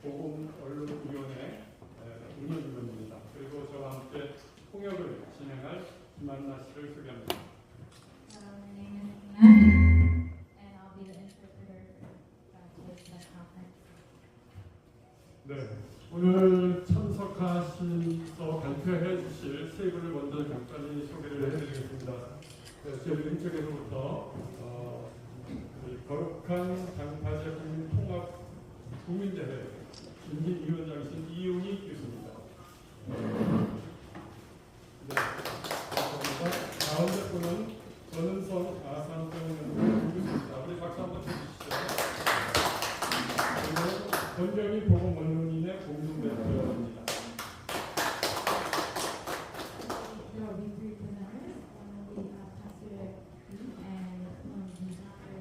보건언론위원회 운영위원입니다. 그리고 저와 함께 통역을 진행할 김한나 씨를 소개합니다. My name is Ina, and I'll be the interpreter for today's conference. 네, 오늘 참석하셔서 발표해 주실 세 분을 먼저 간단히 소개를 해드리겠습니다. 네, 저희 왼쪽에서부터 거룩한 장파제 국민통합 국민대회 중진위원장이신 이용희 교수입니다. 네, 감사합니다. 가운데 분은 전은성 아산병원 교수입니다. 우리 박수 한번 쳐주시죠. 그리고 권경희 보건언론인의 공동대표입니다. There will be three presenters. One will be Pastor Lee, and one will be Dr.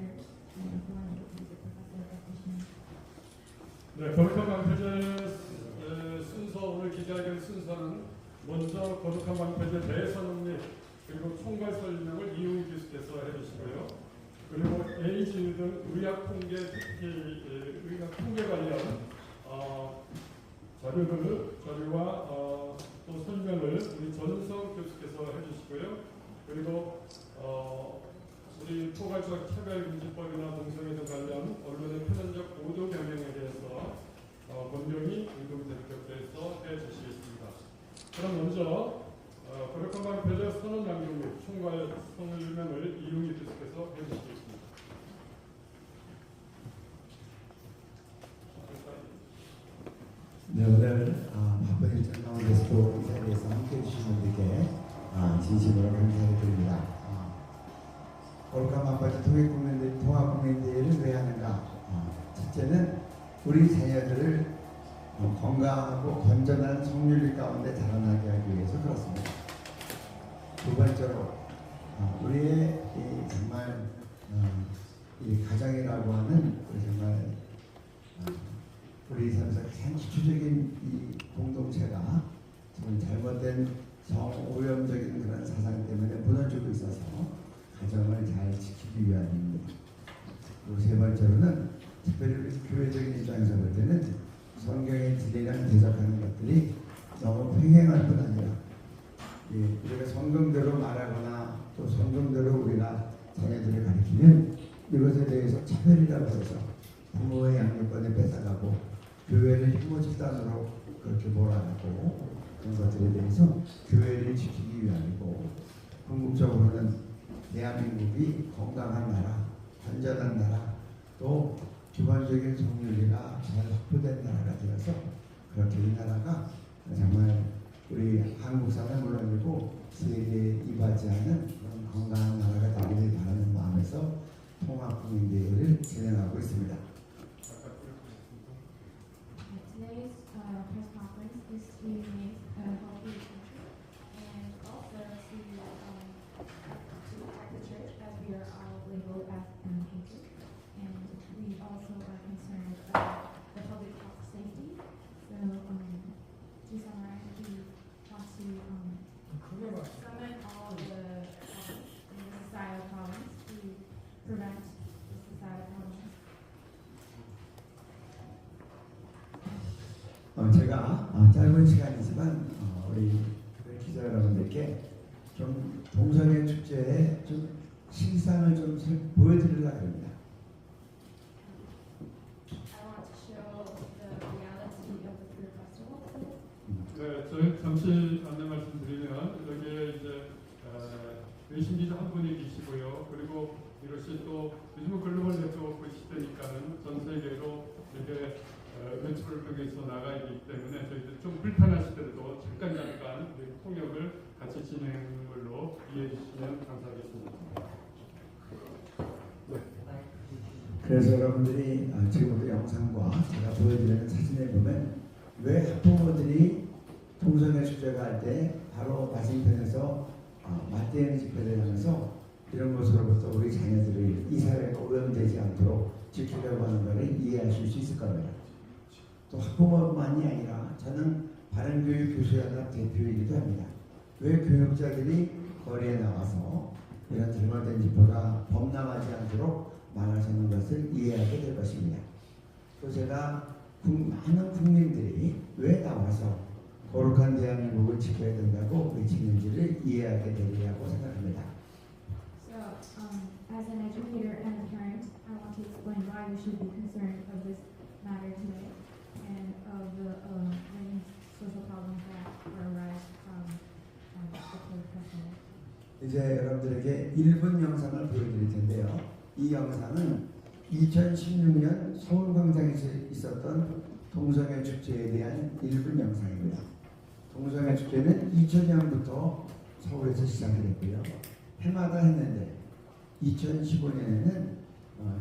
and one will be the professor practitioner. 네, 거룩한 방패제 순서, 오늘 기자회견 순서는 먼저 거룩한 방패제 대선언 및 그리고 총괄 설명을 이용희 교수께서 해주시고요. 그리고 에이즈 등 의학 통계, 특히 의학 통계 관련 자료와 또 설명을 우리 전은성 교수께서 해주시고요. 그리고 우리 포괄적 차별금지법이나 동성애자 관련 언론의 편향적 보도 경향에 대해서 권경희 공동대표께서 해주시겠습니다. 그럼 먼저 거룩한 방패제 선언 양용 및 총괄 설명을 이용희 교수께서 해주시겠습니다. 네, 오늘 바쁜 일정 가운데서도 이 자리에서 함께해 주신 분들께 진심으로 감사를 드립니다. 거룩한 방패제 통합국민대회를 왜 하는가? 첫째는 우리 자녀들을 건강하고 건전한 성윤리 가운데 자라나게 하기 위해서 그렇습니다. 두 번째로 우리의 정말 이 가정이라고 하는 정말 우리 삶에서 가장 기초적인 이 공동체가 정말 잘못된 오염적인 그런 사상 때문에 무너지고 있어서 가정을 잘 지키기 위함입니다. 그리고 세 번째로는 특별히 우리 교회적인 입장에서 볼 때는 성경의 진리랑 대적하는 것들이 너무 횡행할 뿐 아니라 우리가 성경대로 말하거나 또 성경대로 우리가 자녀들을 가르치면 이것에 대해서 차별이라고 해서 부모의 양육권을 뺏어가고 교회를 혐오 집단으로 그렇게 몰아가고 그런 것들에 대해서 교회를 지키기 위함이고 궁극적으로는 대한민국이 건강한 나라, 건전한 나라, 또 기본적인 성윤리가 잘 확보된 나라가 되어서 그렇게 이 나라가 정말 우리 한국 사회 물론이고 세계에 이바지하는 그런 건강한 나라가 되기를 바라는 마음에서 통합국민대회를 진행하고 있습니다. Today's press conference is to make a healthy country and also to protect the church as we are all labeled as cases. And we also are concerned about the public health safety. So to summarize, we want to summon all the societal problems to prevent the societal problems. 제가 짧은 시간이지만 우리 기자 여러분들께 좀 동성애 축제의 좀 실상을 좀 보여드리려고 합니다. I want to show the reality of the food festival. 네, 저희 잠시 안내 말씀드리면 여기에 이제 외신 기자 한 분이 계시고요. 그리고 이것이 또 요즘은 글로벌 네트워크 시대니까는 전 세계로 이렇게 유튜브를 통해서 나가기 때문에 저희들 좀 불편하시더라도 잠깐 통역을 같이 진행하는 걸로 이해해 주시면 감사하겠습니다. 네. 그래서 여러분들이 지금부터 영상과 제가 보여드리는 사진에 보면 왜 학부모들이 동성애 축제가 할 때 바로 맞은편에서 맞대응 집회를 하면서 이런 것으로부터 우리 자녀들이 이 사회가 오염되지 않도록 지키려고 하는 것을 이해하실 수 있을 겁니다. 또 학부모만이 아니라 저는 바른교육 교수연합 대표이기도 합니다. 왜 교육자들이 거리에 나와서 이런 잘못된 집회가 범람하지 않도록 막아서는 것을 이해하게 될 것입니다. 또 제가 많은 국민들이 왜 나와서 거룩한 대한민국을 지켜야 된다고 외치는지를 이해하게 되리라고 생각합니다. So, as an educator and a parent, I want to explain why we should be concerned of this matter today and of the many social problems that arise from the COVID pandemic. 이제 여러분들에게 1분 영상을 보여드릴 텐데요. 이 영상은 2016년 서울광장에서 있었던 동성애 축제에 대한 1분 영상입니다. 동성애 축제는 2000년부터 서울에서 시작이 됐고요. 해마다 했는데 2015년에는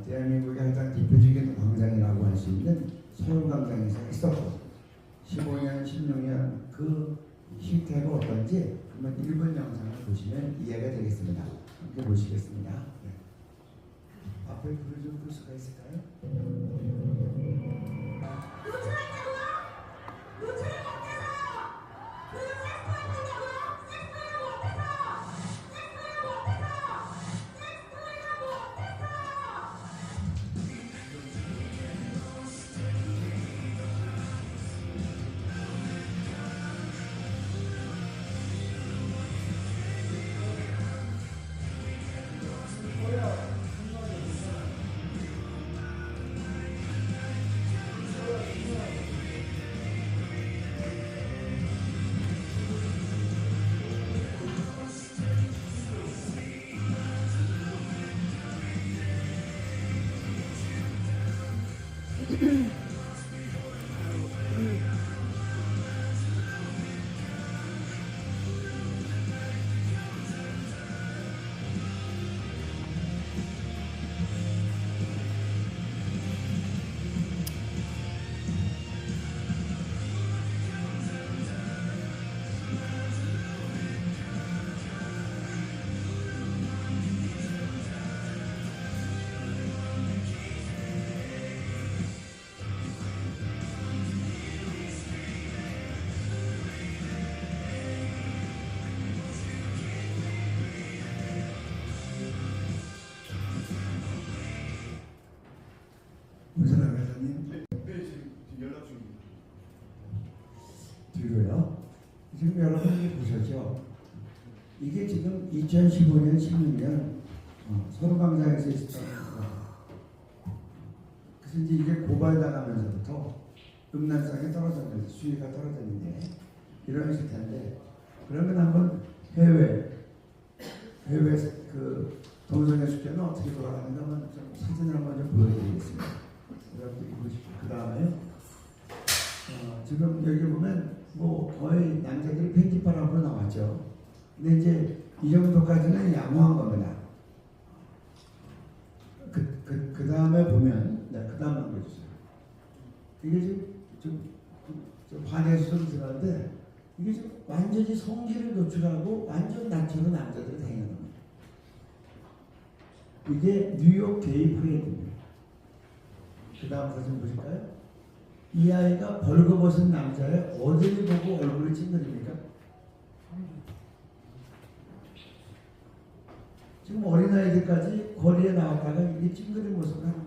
대한민국의 가장 대표적인 광장이라고 할 수 있는 서울광장에서 했었고 15년, 16년 그 실태가 어떤지 한번 1분 영상을 보시면 이해가 되겠습니다. 함께 보시겠습니다. 네. 앞에 불을 좀 끌 수가 있을까요? 문선아 회장님 네, 지금 연락 중입니다. 뒤로요. 지금 여러분이 보셨죠? 이게 지금 2015년, 16년 서울광장에서 있었던 그래서 이제 이게 고발당하면서부터 음란성이 떨어졌는데 수위가 떨어졌는데 이런 실태인데 그러면 한번 해외 그 동성애 축제는 어떻게 돌아가는가 한번 좀 사진을 한번 좀 보여드리겠습니다. 여러분들이 보십시오. 그 다음에 지금 여기 보면 뭐 거의 남자들이 팬티팔 앞으로 나왔죠. 근데 이제 이 정도까지는 양호한 겁니다. 그 다음에 보면 그 다음 한 보여주세요. 이게 좀 화내서 좀 들었는데 이게 좀 완전히 성기를 노출하고 완전 낮춰서 남자들이 다니는 겁니다. 이게 뉴욕 게이 프레드입니다. 그 다음 사진 보실까요? 이 아이가 벌거벗은 남자의 어디를 보고 얼굴을 찡그립니까? 지금 어린아이들까지 거리에 나왔다가 이게 찡그린 모습을 하는.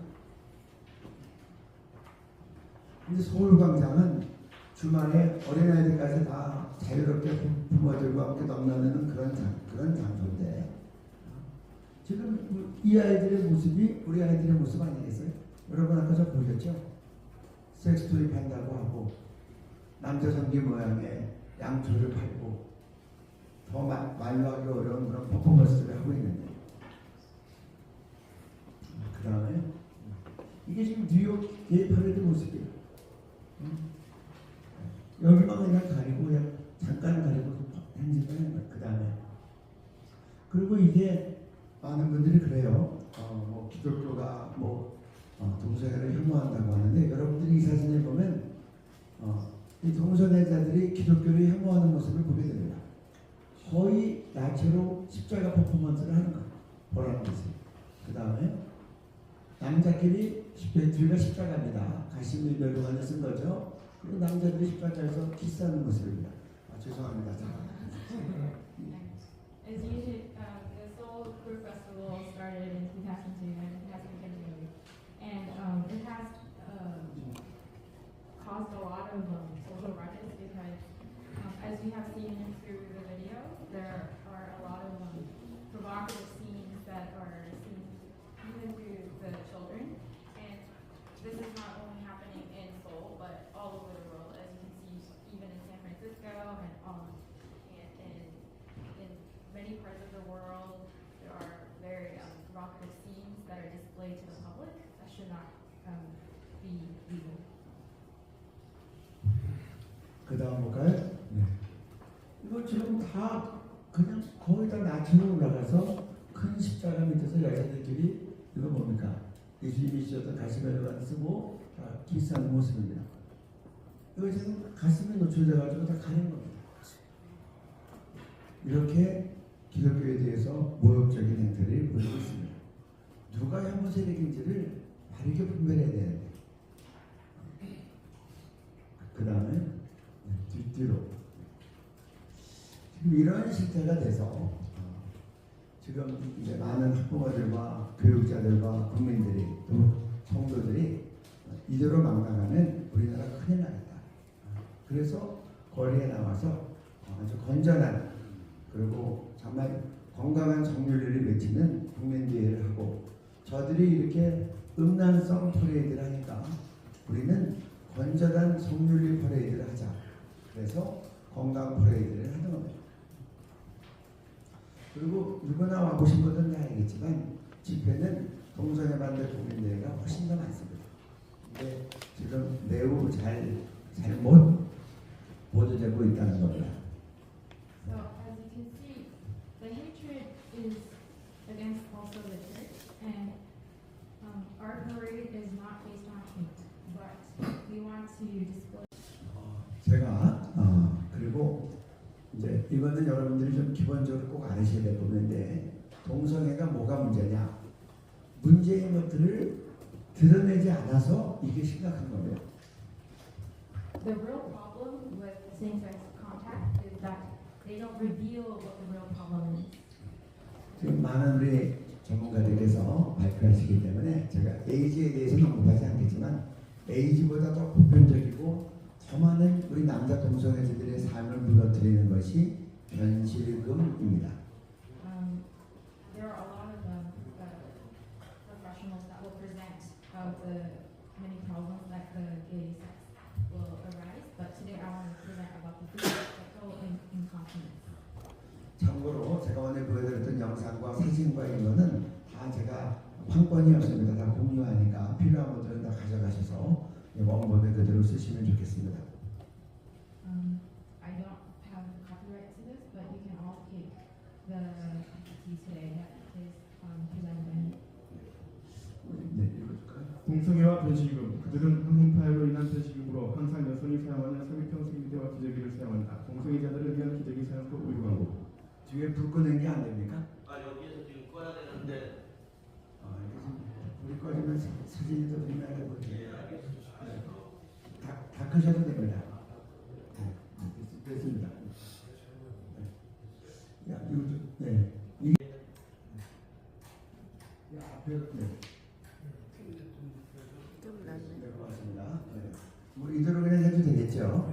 근데 서울광장은 주말에 어린아이들까지 다 자유롭게 부모들과 함께 넘나드는 그런 장소인데 지금 이 아이들의 모습이 우리 아이들의 모습 아니겠어요? 여러분 아까 저 보셨죠? 섹스토이 판다고 하고 남자 성기 모양의 양초를 팔고 더 말로 하기 어려운 그런 퍼포먼스를 하고 있는데 그 다음에 이게 지금 뉴욕 게이 퍼레이드 모습이에요. 여기만 그냥 가리고 그냥 잠깐 가리고 행진하는 거예요. 그 다음에 그리고 이게 많은 분들이 그래요. 뭐 기독교가 뭐 동성애를 혐오한다고 하는데 여러분들이 이 사진을 보면 이 동성애자들이 기독교를 혐오하는 모습을 보게 됩니다. 거의 나체로 십자가 퍼포먼스를 하는 거예요. 보라는 것이. 그 다음에 남자끼리 뒤가 십자가입니다. 가심을 멸관을 쓴 거죠. 그리고 남자들이 십자가에서 키스하는 모습입니다. 죄송합니다. As usual, the Seoul Queer Festival started in 2002 and it has continued. And it has lot of social ruckus because, as you have seen through the video, there are a lot of provocative scenes that are seen even through the children. And this is not only happening in Seoul, but all over the world, as you can see, even in San Francisco and in many parts of the world, there are very provocative scenes that are displayed to the public that should not be legal. 그 다음 볼까요? 네. 이거 지금 다 그냥 거의 다 나처럼 올라가서 큰 십자가 밑에서 여자들끼리 이거 뭡니까? 예수님이 주셨던 가시멜로만 쓰고 다 키스하는 모습입니다. 이거 지금 가슴에 노출돼가지고 다 가린 겁니다. 이렇게 기독교에 대해서 모욕적인 행태를 보이고 있습니다. 누가 혐오 세력인지를 바르게 분별해야 되는데 그 다음에 뒤로 지금 이런 실태가 돼서 지금 이제 많은 학부모들과 교육자들과 국민들이 또 성도들이 이대로 망가가면 우리나라 큰일 나겠다. 그래서 거리에 나와서 아주 건전한 그리고 정말 건강한 성윤리를 외치는 국민대회를 하고 저들이 이렇게 음란성 퍼레이드를 하니까 우리는 건전한 성윤리 퍼레이드를 하자. 그래서 건강 퍼레이드를 하는 겁니다. 그리고 누구나 와보신 분들은 다 알겠지만 집회는 동성애 반대 국민대회가 훨씬 더 많습니다. 근데 지금 매우 잘못 보도되고 있다는 겁니다. So as you can see, the hatred is against also the church, and our parade is not based on hate, but we want to display. 제가 그리고 이제 이거는 여러분들이 좀 기본적으로 꼭 아셔야 될 부분인데 동성애가 뭐가 문제냐? 문제인 것들을 드러내지 않아서 이게 심각한 거예요. The real problem with same-sex contact is that they don't reveal what the real problem is. 지금 많은 우리 전문가들께서 발표하시기 때문에 제가 에이즈에 대해서는 언급하지 않겠지만 에이즈보다 더 보편적이고 더 많은 우리 남자 동성애자들의 삶을 무너뜨리는 것이 변실금입니다. There are a lot of professionals that will present the many problems that the gay sex will arise, but today I want to present about the physical incontinence. 참고로 제가 오늘 보여드렸던 영상과 사진과 이거는 다 제가 판권이 없습니다. 다 공유하니까 필요한 분들은 다 가져가셔서 원본을 그대로 쓰시면 좋겠습니다. I don't have copyright to this, but you can all take the PPT today that is presented by me. 네, 읽어줄까요? 동성애와 변실금. 그들은 항문파열로 인한 변실금으로 항상 여성이 사용하는 성희평 생리대와 기저귀를 사용한다. 동성애자들을 위한 기저귀 사용법 의무 광고. 뒤에 불 끄는 게 안 됩니까? 여기에서 지금 꺼야 되는데. 불이 꺼지면 사진이 더 빛나게 보여요. 예, 알겠습니다. 다 끄셔도 됩니다. 됐습니다. 야, 이거 좀, 네. 이게, 앞에, 네. 네, 고맙습니다. 네. 뭐, 이대로 그냥 해도 되겠죠?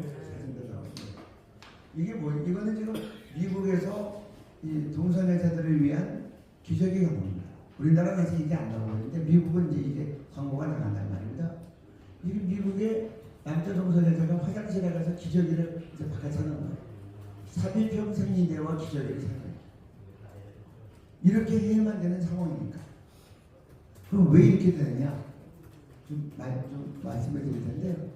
이게 뭐, 이거는 지금 미국에서 이 동성애자들을 위한 기저귀 광고입니다. 우리나라에서 이게 안 나오고 있는데, 미국은 이제 이게 광고가 나간단 말입니다. 이게 미국의 남자 동성애자가 화장실에 가서 기저귀를 이제 바깥에 사는 거예요. 삽입형 생리대와 기저귀를 사는 거예요. 이렇게 해야만 되는 상황이니까. 그럼 왜 이렇게 되느냐? 좀 말씀을 드릴 텐데요.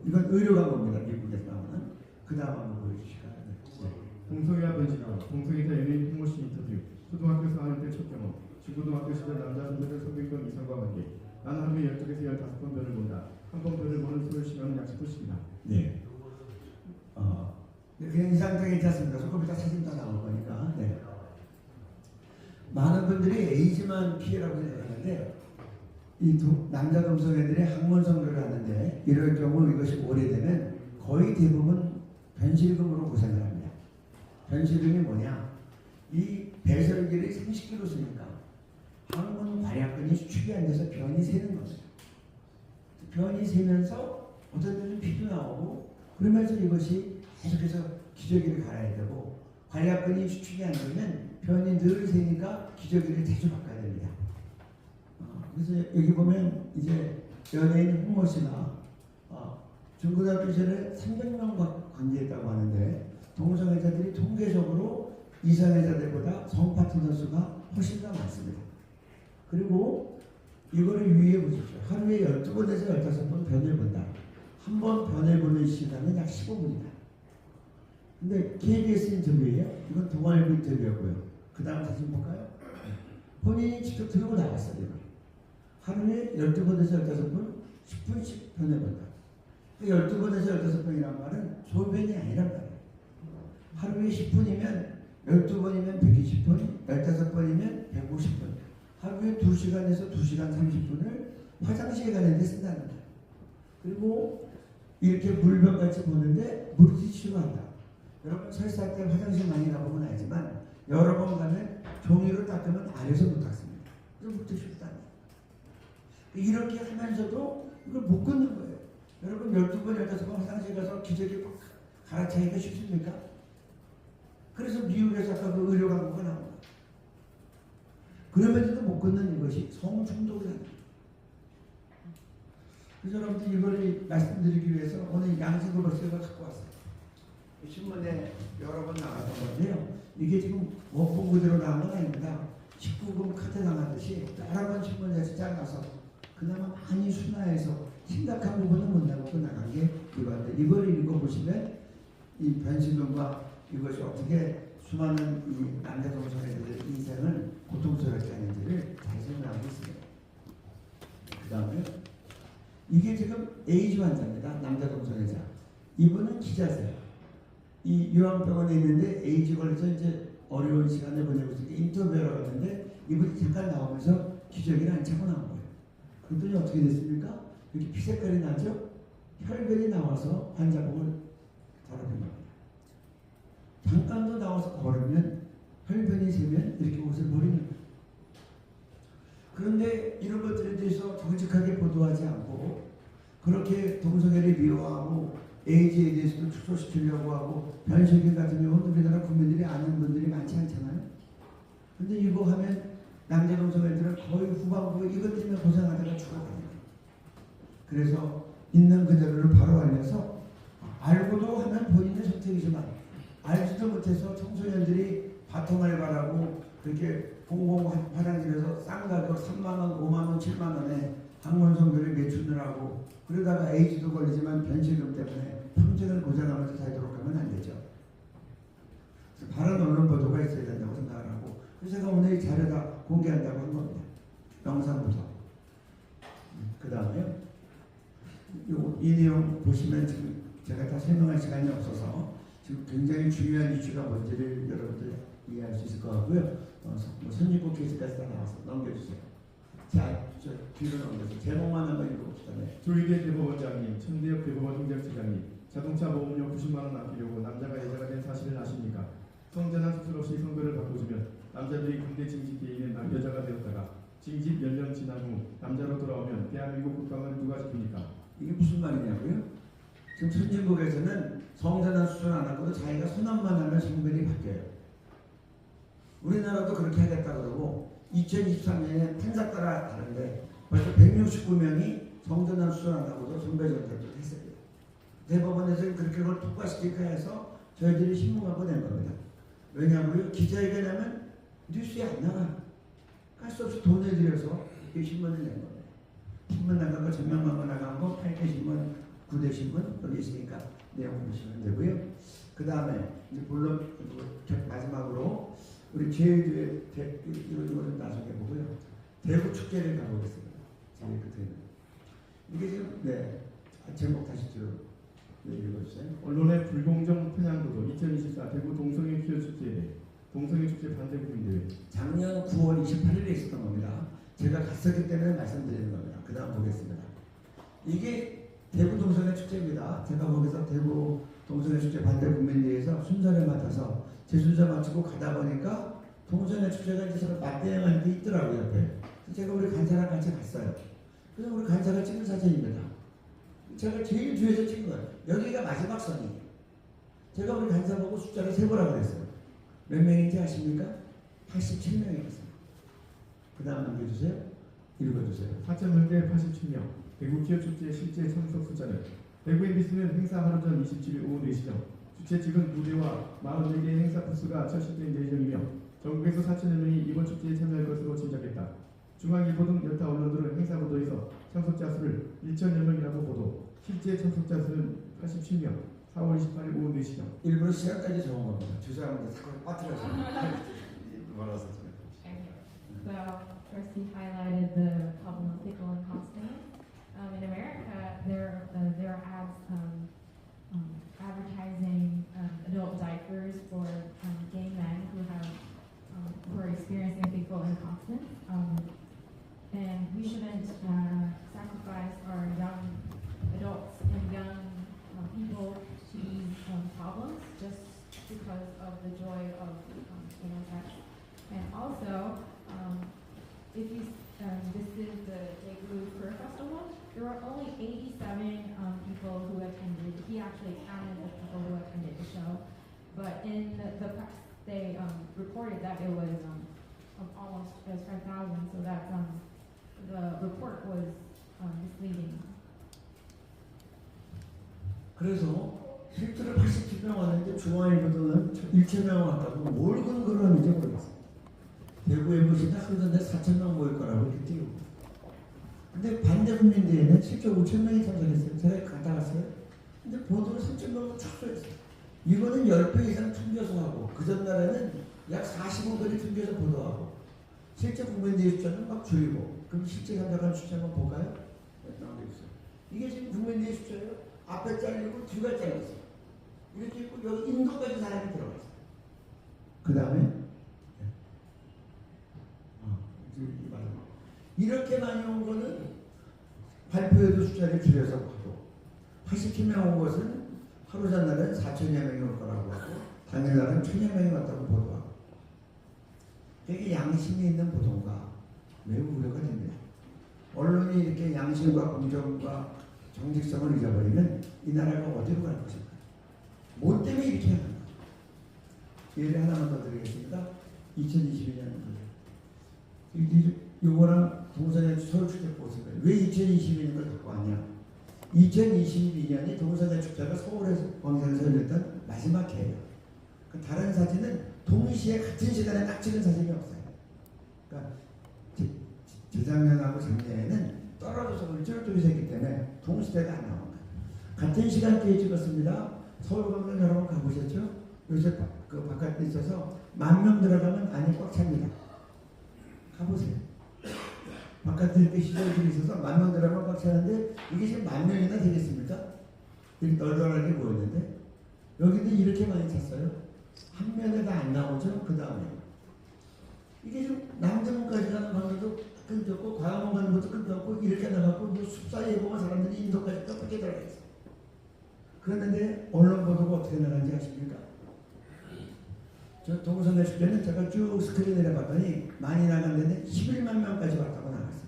이건 의료 광고입니다. 미국에서 나오는. 그 다음 한번 보여주실까요? 네. 동성애와 변실금. 동성애자 연예인 홍모씨 인터뷰. 초등학교 4학년 때 첫 경험. 중고등학교 시절 남자 선배를 소개했던 이성과 관계. 난 하루에 12에서 15번 별을 본다. 한 번 별을 보는 수를 시간은 약 10분씩이다. 네. 그냥 이 상태 괜찮습니다. 조금 이따 사진 다 나올 거니까. 네. 많은 분들이 에이즈만 피해라고 생각하는데 이 남자 동성애들이 항문 성교를 하는데 이럴 경우 이것이 오래되면 거의 대부분 변실금으로 고생을 합니다. 변실금이 뭐냐? 이 배설기를 30kg 쓰니까 항문 관약근이 수축이 안 돼서 변이 새는 거죠. 변이 세면서 어떤 때는 피도 나오고 그러면서 이것이 계속해서 기저귀를 갈아야 되고 관략근이 수축이 안 되면 변이 늘 세니까 기저귀를 자주 바꿔야 됩니다. 그래서 여기 보면 이제 연예인 홍모 씨나 중고등학교 시절에 300명과 관계했다고 하는데 동성애자들이 통계적으로 이성애자들보다 성파트너 수가 훨씬 더 많습니다. 그리고 이거를 유의해 보십시오. 하루에 12번에서 15번 변을 본다. 한 번 변을 보는 시간은 약 15분이다. 근데 KBS 인터뷰예요. 이건 동아일보 인터뷰였고요. 그 다음 사진 볼까요? 본인이 직접 들고 나왔어요. 이거. 하루에 12번에서 15분 10분씩 변을 본다. 12번에서 15번이란 말은 소변이 아니란 말이에요. 하루에 10분이면 12번이면 120분, 15번이면 150분. 하루에 2시간에서 2시간 30분을 화장실에 가는 데 쓴다는 거예요. 그리고 이렇게 물병같이 보는데 물티슈로 한다. 여러분 설사 때 화장실 많이 가보면 알지만 여러 번 가면 종이로 닦으면 아래서 못 닦습니다. 그래서 물티슈로 닦아요. 이렇게 하면서도 이걸 못 끊는 거예요. 여러분 12번, 15번 화장실 가서 기저귀 갈아차기가 쉽습니까? 그래서 미국에서 아까 그 의료 광고가 나옵니다. 그러면서도 못 끊는 이것이 성중독이라는 거예요. 그래서 여러분들 이걸 말씀드리기 위해서 오늘 양식으로서 갖고 왔어요. 신문에 여러 번 나왔던 건데요. 이게 지금 원본 그대로 나온 건 아닙니다. 19금 카드 나가듯이 여러 번 신문에서 잘라서 그나마 많이 순화해서 심각한 부분은 못 나오고 나간 게 이건데 이걸 읽어보시면 이 변신론과 이것이 어떻게 수많은 이 남자 동성애들의 인생을 고통스럽게 하는지를 잘 설명하고 있습니다. 그 다음에 이게 지금 에이즈 환자입니다. 남자 동성애자. 이분은 기자세요. 이 요양병원에 있는데 에이즈 걸려서 이제 어려운 시간을 보내고 있을 때 인터뷰하러 갔는데 이분이 잠깐 나오면서 기저귀를 안 차고 나온 거예요. 그랬더니 어떻게 됐습니까? 이렇게 피 색깔이 나죠? 혈변이 나와서 환자복을 더럽힌 겁니다. 잠깐 더 나와서 걸으면 혈변이 세면 이렇게 옷을 버리는 거예요. 그런데 이런 것들에 대해서 정직하게 보도하지 않고 그렇게 동성애를 미워하고 에이즈에 대해서도 축소시키려고 하고 변실균 같은 경우는 우리나라 국민들이 아는 분들이 많지 않잖아요. 근데 이거 하면 남자 동성애들은 거의 후반부에 이것 때문에 고생하다가 죽어갑니다. 그래서 있는 그대로를 바로 알려서 알고도 하면 본인의 선택이지만 알지도 못해서 청소년들이 바통을 바라고 그렇게 공공 화장실에서 싼 가격 3만원, 5만원, 7만원에 학문 성교를 매춘을 그러다가 에이즈도 걸리지만 변실금 때문에 평생을 고생하면서 살도록 하면 안 되죠. 그래서 바른 언론 보도가 있어야 된다고 생각을 하고 그래서 제가 오늘 이 자료다 공개한다고 한 겁니다. 영상부터. 그 다음에 이 내용 보시면 지금 제가 다 설명할 시간이 없어서 지금 굉장히 중요한 이슈가 뭔지를 여러분들 이해할 수 있을 것 같고요. 선진국 케이스까지 다 나와서 넘겨주세요. 자, 저 뒤로 넘겨서 제목만 한번 읽어봅시다. 네. 조희대 대법원장님, 천대엽 대법원 행정처장님, 자동차 보험료 90만 원 아끼려고 남자가 여자가 된 사실을 아십니까? 성전환 수술 없이 성별을 바꿔주면 남자들이 군대 징집기에 있는 남여자가 되었다가 징집 몇 년 지난 후 남자로 돌아오면 대한민국 국방을 누가 지킵니까? 이게 무슨 말이냐고요? 지금 선진국에서는 성전환 수술 안 하고도 자기가 선언만 하면 성별이 바뀌어요. 우리나라도 그렇게 하겠다 그러고 2023년에 판사 따라 다른데 벌써 169명이 성전환 수술 안 하고도 성별 정착을 했어요. 대법원에서는 그렇게 그걸 통과시킬까 해서 저희들이 신문하고 낸 겁니다. 왜냐하면 기자회견하면 뉴스에 안 나가. 할 수 없이 돈을 들여서 이 신문을 낸 겁니다. 신문 나간 거, 전면광고 나간 거, 8개 신문, 9대 신문 여기 있으니까 내용 보시면 되고요. 그 다음에 이제 물론 마지막으로 우리 제주의 이거는 나중에 보고요. 대구 축제를 가보겠습니다. 제일 끝에는 이게 지금 네 제목 다시 읽어주세요. 언론의 불공정 편향보도 2024 대구 동성애 퀴어 축제에 동성애 축제 반대 국민대회 작년 9월 28일에 있었던 겁니다. 제가 갔었기 때문에 말씀드리는 겁니다. 그 다음 보겠습니다. 이게 대구 동성애 축제입니다. 제가 거기서 대구 동성애 축제 반대 국민대회에서 순서를 맡아서 제 순서 마치고 가다 보니까 동성애 축제가 이제 서로 맞대응하는 게 있더라고요. 옆에. 제가 우리 간사랑 같이 갔어요. 그래서 우리 간사가 찍은 사진입니다. 제가 제일 뒤에서 찍은 거예요. 여기가 마지막 선이에요. 제가 우리 간사 보고 숫자를 세보라고 그랬어요. 몇 명인지 아십니까? 87명이었어요. 그 다음 넘겨주세요. 읽어주세요. 4,000명대 87명. 대구 기업축제 실제 참석 숫자는 대구 MBC는 행사 하루 전 27일 오후 4시경 주최 측은 무대와 44개 행사 부스가 철식된 예정이며 전국에서 4,000여 명이 이번 축제에 참여할 것으로 짐작했다. 중앙일보 등 여타 언론들은 행사 보도에서 참석자 수를 1,000여 명이라고 보도, 실제 참석자 수는 87명, 4월 28일 오후 4시경. 일부러 시간까지 적은 겁니다. 주사람들 자꾸 빠뜨려서. 몰라서 좀. So first he highlighted the problem of pickle and costing. In America, there are ads advertising adult diapers for gay men who are experiencing fecal incontinence. And we shouldn't sacrifice our young adults and young people to these problems just because of the joy of anal sex. And also, if you this is the Daegu Fur Festival, there were only 87 people who attended. He actually counted the people who attended the show, but in the press they reported that it was almost 5,000. So that the report was misleading. 그래서 실제로 87명 왔는데 중앙일보도는 1,000명 왔다고 뭘 근거로 하는지 모르겠어요. 대구에 보시다 그런데 4,000명 모일 거라고 이렇게 띄우고. 근데 반대 국민대회는 실제 5,000명이 참석했어요. 제가 갔다 갔어요. 근데 보도는 3,000명은 축소했어요. 이거는 10배 이상 튕겨서 하고 그 전날에는 약 45배를 튕겨서 보도하고 실제 국민대회 숫자는 막 줄이고. 그럼 실제 참석한 숫자 한번 볼까요? 나오고 있어요. 이게 지금 국민대회 숫자예요. 앞에 잘리고 뒤가 잘렸어요. 이렇게 있고 여기 인도까지 사람이 들어갔어요. 그 다음에 이렇게 많이 온 거는 발표에도 숫자를 줄여서 하고 87명 온 것은 하루 전날은 4,000여 명이 올 거라고 하고 당일날은 1,000여 명이 왔다고 보도하고 되게 양심이 있는 보도가 매우 우려가 됩니다. 언론이 이렇게 양심과 공정과 정직성을 잊어버리면 이 나라가 어디로 갈 것인가? 뭐 때문에 이렇게 하는가? 예를 하나만 더 드리겠습니다. 2022년 요거랑 동산의 서울축제 보세요. 왜 2022년을 갖고 왔냐? 2022년이 동산의 축제가 서울에서 광장에서 열렸던 마지막 해예요. 그 다른 사진은 동시에 같은 시간에 딱 찍은 사진이 없어요. 그러니까 재작년하고 작년에는 떨어져서 울적울적해서 했기 때문에 동시대가 안 나온 거예요. 같은 시간대에 찍었습니다. 서울광장 여러분 가보셨죠? 요새 그 바깥에 있어서 10,000명 들어가면 안이 꽉 찹니다. 가보세요. 바깥에 이렇게 시설들이 있어서 10,000명 들어가면 꽉 차는데 이게 지금 10,000명이나 되겠습니까? 이렇게 널널하게 모였는데 여기는 이렇게 많이 찼어요. 한 면에 다 안 나오죠? 그 다음에 이게 지금 남대문까지 가는 방송도 끊겼고 광화문 가는 것도 끊겼고 이렇게 나가고 뭐 숲사이에 보면 사람들이 인도까지 깜빡이 들어가 있어요. 그런데 언론 보도가 어떻게 나가는지 아십니까? 저 동산의 축제는 제가 쭉 스크린 내려봤더니 많이 나갔는데 11만 명까지 왔다고 나갔어요.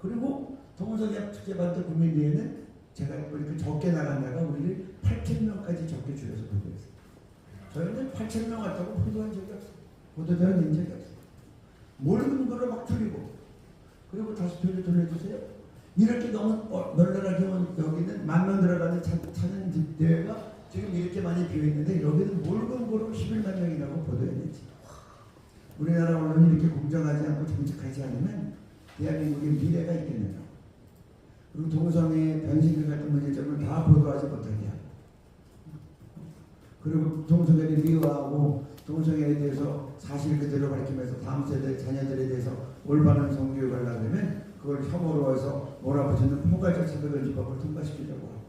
그리고 동산의 축제 받을 국민대회는 제가 이렇게 적게 나간 데가 우리를 8,000명까지 적게 줄여서 보도했어요. 저희는 8,000명 왔다고 보도한 적이 없어요. 보도자료 낸 적이 없어요. 뭘 근거로 막 줄이고. 그리고 다시 돌려주세요. 이렇게 너무 널널하게 온 여기는 10,000명 들어가는 차는 대회가 지금 이렇게 많이 비어있는데 여기는 뭘 근거로 11만 명이라고 보도했는지. 우리나라 언론이 이렇게 공정하지 않고 정직하지 않으면 대한민국의 미래가 있겠느냐. 그리고 동성애 변신과 같은 문제점을 다 보도하지 못하게 하고 그리고 동성애를 미화하고 동성애에 대해서 사실 그대로 밝히면서 다음 세대 자녀들에 대해서 올바른 성교육을 하려면 그걸 혐오로 해서 몰아붙이는 포괄적 차별금지법을 통과시키려고 하고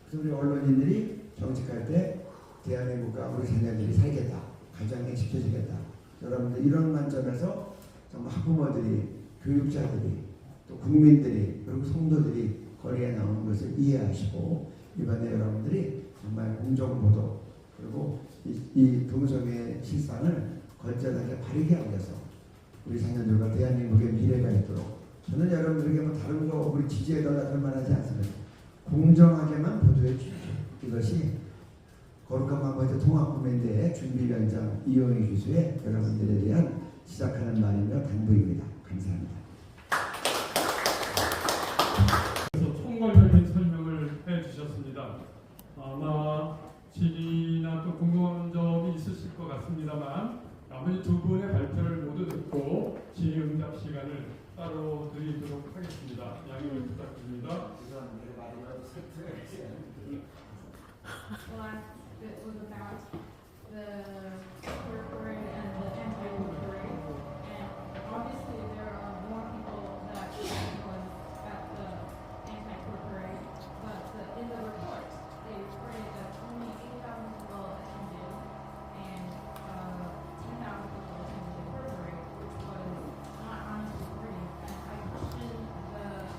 그래서 우리 언론인들이 정직할 때 대한민국과 우리 자녀들이 살겠다. 가정이 지켜지겠다. 여러분들 이런 관점에서 정말 학부모들이 교육자들이 또 국민들이 그리고 성도들이 거리에 나오는 것을 이해하시고 이번에 여러분들이 정말 공정보도 그리고 이 동성애 실상을 건전하게 바르게 알려서 우리 자녀들과 대한민국의 미래가 있도록 저는 여러분들에게 뭐 다른 거 우리 지지해달라 그런 말 하지 않습니다. 공정하게만 보도해 주십시오. 이것이 거룩한 마음의 통합구매대의 준비위원장 이용희 교수의 여러분들에 대한 시작하는 말이며 당부입니다. 감사합니다. 그래서 총괄적인 설명을 해주셨습니다. 아마 질의나 또 궁금한 점이 있으실 것 같습니다만 나머지 두 분의 발표를 모두 듣고 질의응답 시간을 따로 드리도록 하겠습니다. 양해를 부탁드립니다. Last bit was about the corporate and the anti-corporate, and obviously there are more people that was at the anti-corporate, but in the report they reported that only 8,000 people attended and 10,000 people attended the corporate, which was not honest reporting. And I question the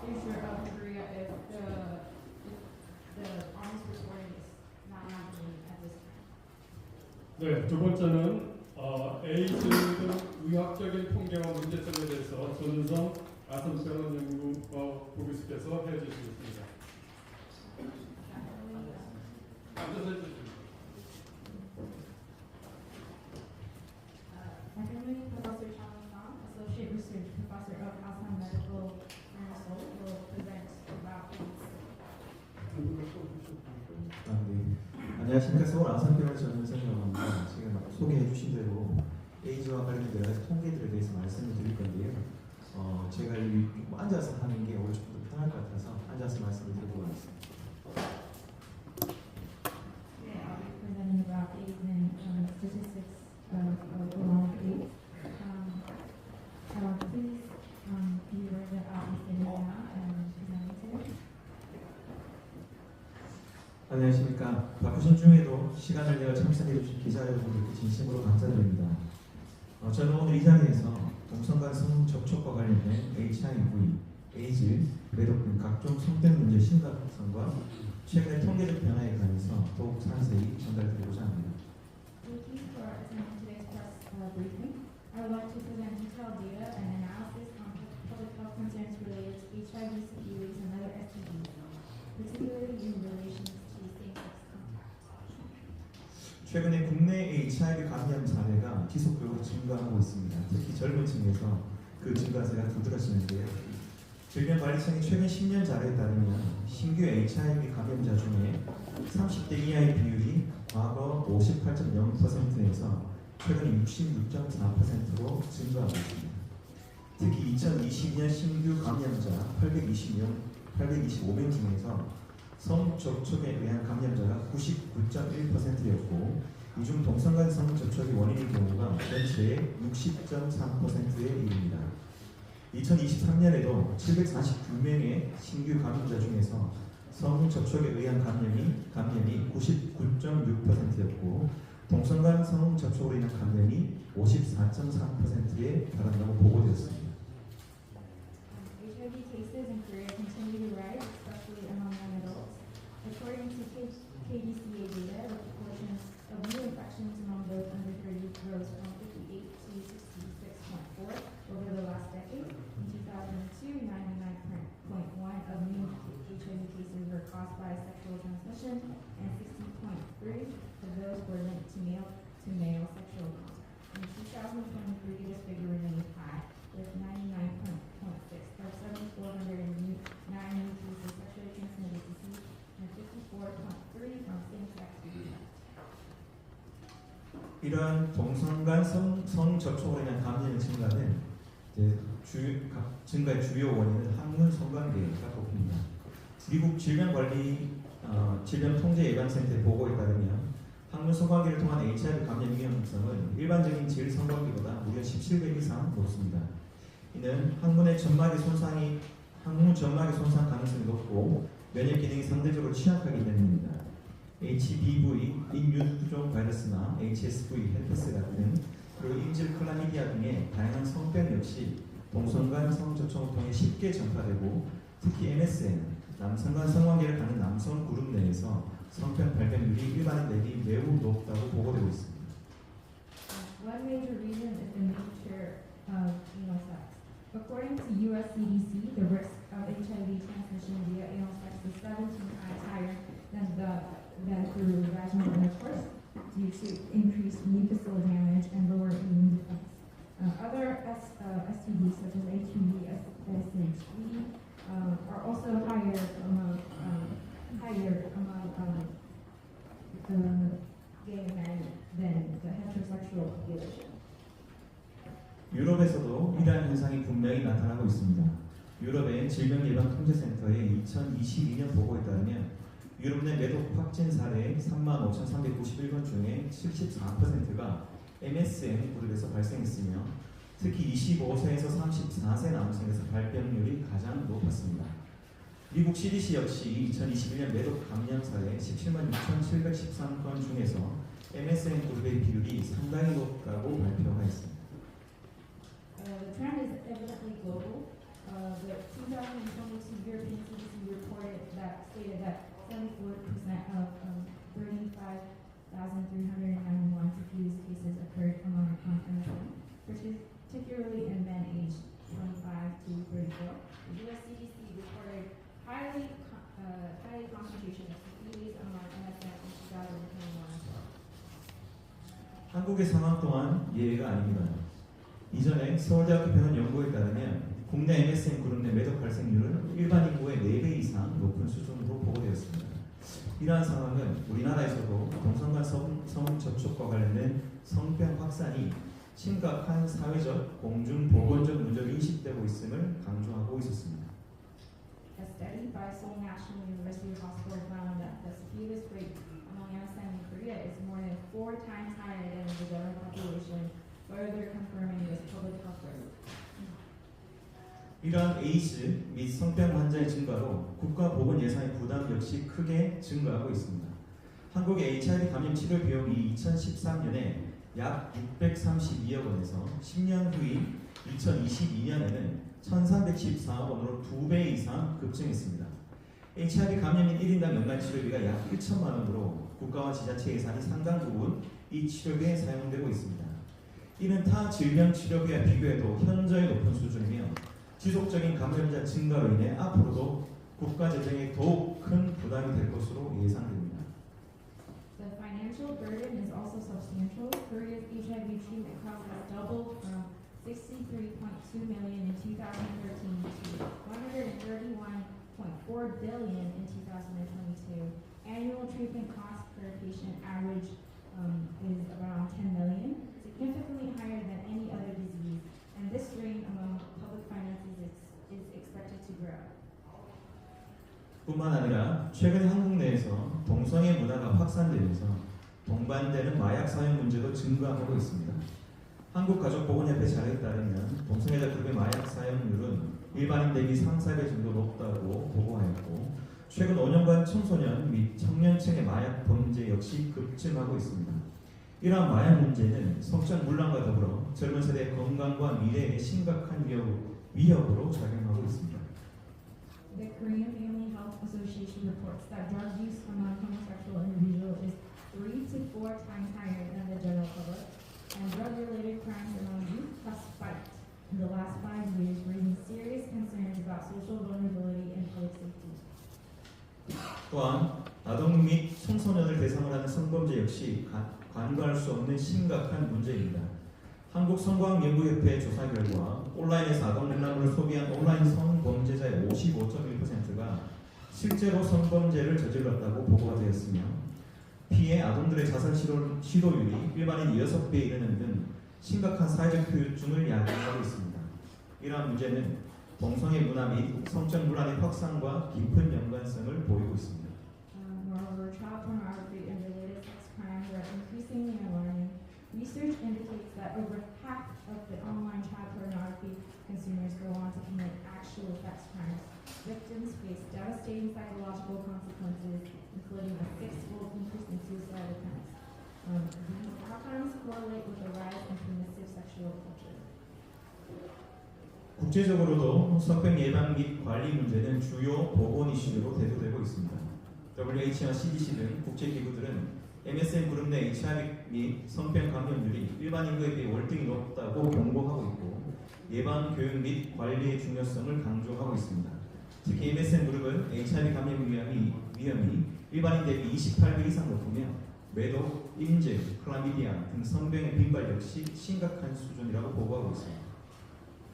future of Korea if the honest reporting is not happening at this time. 네, 두 번째는 에이즈 등 의학적인 통계와 문제점에 대해서 전성 아산병원 연구과 부교수께서 해주시겠습니다. 앉아서 해주십시오. Secondly, Professor Chang Song, Associate Research Professor of Asan Medical Center Seoul, will present about AIDS. 네. 안녕하십니까. 서울 아산병원 전문성형입니다. 지금 소개해 주신 대로 에이즈와 관련된 여러 가지 통계들에 대해서 말씀을 드릴 건데요. 제가 여기 앉아서 하는 게 오히려 좀 더 편할 것 같아서 앉아서 말씀을 드리고 가겠습니다. Today I'll be presenting about AIDS and statistics along with AIDS. Please be aware that I'll be sitting down and presenting today. 안녕하십니까. 바쁘신 중에도 시간을 내어 참석해 주신 기자 여러분들께 진심으로 감사드립니다. 저는 오늘 이 자리에서 동성간 성 접촉과 관련된 HIV, 에이즈, 매독 등 각종 성병 문제 심각성과 최근의 통계적 변화에 관해서 더욱 자세히 전달드리고자 합니다. Thank you for attending today's press briefing. I would like to present detailed data and analysis on public health concerns related to HIV, syphilis, and other STDs, particularly in relation to same-sex contact. 최근에 국내 HIV 감염 사례가 지속적으로 증가하고 있습니다. 특히 젊은 층에서 그 증가세가 두드러지는데요. 질병관리청이 최근 10년 자료에 따르면 신규 HIV 감염자 중에 30대 이하의 비율이 과거 58.0%에서 최근 66.4%로 증가하고 있습니다. 특히 2022년 신규 감염자 825명 중에서 성접촉에 의한 감염자가 99.1%였고 이 중 동성간 성접촉이 원인인 경우가 전체의 60.3%에 이릅니다. 2023년에도 749명의 신규 감염자 중에서 성접촉에 의한 감염이 99.6%였고 동성간 성접촉으로 인한 감염이 54.3%에 달한다고 보고되었습니다. HIV cases in Korea continue to rise, especially among young adults. According to KDCA data, the proportion of new infections among those under 30 rose from 58 to 66.4 over the last decade. In 2002, 99.1 of new HIV cases were caused by sexual transmission, and 60.3 of those were linked to male sexual contact. In 2023, this figure remained high, with 99.6 or 7,409 new cases sexually transmitted disease, and 54.3 from same-sex contact. 이러한 동성간 성접촉으로 인한 감염의 증가는 증가의 주요 원인은 항문 성관계가 꼽힙니다. 미국 질병통제예방센터의 보고에 따르면 항문 성관계를 통한 HIV 감염 위험성은 일반적인 질 성관계보다 무려 17배 이상 높습니다. 이는 항문 점막의 손상 가능성이 높고 면역 기능이 상대적으로 취약하기 때문입니다. HBV, 인유두종 바이러스나 HSV, herpes 같은 그리고 인질 클라미디아 등의 다양한 성병 역시 동성간 성접촉을 통해 쉽게 전파되고 특히 MSN은 남성간 성관계를 갖는 남성 그룹 내에서 성병 발병률이 일반인 대비 매우 높다고 보고되고 있습니다. One major reason is the nature of sex. According to US CDC, the risk of HIV transmission via anal sex is 17 times higher than through vaginal intercourse due to increased mucosal damage and lower immune defense. Other STDs such as HPV, SHV are also higher among gay men than the heterosexual population. 유럽에서도 이러한 현상이 분명히 나타나고 있습니다. 유럽의 질병예방통제센터의 2022년 보고에 따르면 유럽 내 매독 확진 사례 35,391건 중에 74%가 MSM 그룹에서 발생했으며 특히 25세에서 34세 남성에서 발병률이 가장 높았습니다. 미국 CDC 역시 2021년 매독 감염 사례 17만 6,713건 중에서 MSM 그룹의 비율이 상당히 높다고 발표하였습니다. The trend is evidently global. The 2022 European CDC stated that 74% of 35,391 diffuse cases occurred among MSM, particularly in men aged 25 to 34. The US CDC reported highly concentration of syphilis among MSM in 2021 as well. 한국의 상황 또한 예외가 아닙니다. 이전에 서울대학교 병원 연구에 따르면 국내 MSM 그룹 내 매독 발생률은 일반 인구의 4배 이상 높은 수준으로 보고되었습니다. 이러한 상황은 우리나라에서도 동성간 성 접촉과 관련된 성병 확산이 심각한 사회적, 공중 보건적 문제로 인식되고 있음을 강조하고 있었습니다. A study by Seoul National University Hospital found that the syphilis rate among MSM in Korea is more than 4 times higher than the general population, further confirming this public health risk. 이러한 에이즈 및 성병 환자의 증가로 국가 보건 예산의 부담 역시 크게 증가하고 있습니다. 한국의 HIV 감염 치료 비용이 2013년에 약 632억 원에서 10년 후인 2022년에는 1314억 원으로 2배 이상 급증했습니다. HIV 감염인 1인당 연간 치료비가 약 1천만 원으로 국가와 지자체 예산이 상당 부분 이 치료비에 사용되고 있습니다. 이는 타 질병 치료비와 비교해도 현저히 높은 수준이며 지속적인 감염자 증가로 인해 앞으로도 국가 재정에 더욱 큰 부담이 될 것으로 예상됩니다. The financial burden is also substantial. Korea's HIV treatment cost has doubled from 63.2 million in 2013 to 131.4 billion in 2022. Annual treatment cost per patient average is around 10 million, significantly higher than any other disease, and this strain among public finances is expected to grow. 뿐만 아니라 최근 한국 내에서 동성애 문화가 확산되면서 동반되는 마약 사용 문제도 증가하고 있습니다. 한국가족보건협회 자료에 따르면 동성애자 그룹의 마약 사용률은 일반인 대비 3-4배 정도 높다고 보고하였고 최근 5년간 청소년 및 청년층의 마약 범죄 역시 급증하고 있습니다. 이러한 마약 문제는 성적 문란과 더불어 젊은 세대의 건강과 미래에 심각한 위협으로 작용하고 있습니다. The Korean Family Health Association reports that drug use among homosexual individuals is 3 to 4 times higher than the general public, and drug-related crimes among youth have spiked in the last 5 years, raising serious concerns about social vulnerability and public safety. 또한 아동 및 청소년을 대상으로 하는 성범죄 역시 간과할 수 없는 심각한 문제입니다. 한국성과학연구협회 조사 결과 온라인에서 아동 reklam을 소비한 온라인 성범죄자의 55.1%가 실제로 성범죄를 저질렀다고 보고가 되었으며 피해 아동들의 자살 시도율이 일반인 6배에 이르는 등 심각한 사회적 후유증을 야기하고 있습니다. 이러한 문제는 동성애 문화 및 성적 문화의 확산과 깊은 연관성을 보이고 있습니다. Moreover, child pornography and related sex crimes are increasingly alarming. Research indicates that over half of the online child pornography consumers go on to commit actual sex crimes. Victims face devastating psychological consequences, including a 6-fold increase in suicide attempts. These outcomes correlate with the rise in permissive sexual culture. 국제적으로도 성병 예방 및 관리 문제는 주요 보건 이슈로 대두되고 있습니다. WHO와 CDC 등 국제기구들은 MSM 그룹 내 HIV 및 성병 감염률이 일반 인구에 비해 월등히 높다고 경고하고 있고 예방, 교육 및 관리의 중요성을 강조하고 있습니다. 특히 MSN 그룹은 HIV 감염 위험이 일반인 대비 28배 이상 높으며 매도, 임제, 클라미디아 등 성병의 빈발 역시 심각한 수준이라고 보고하고 있습니다.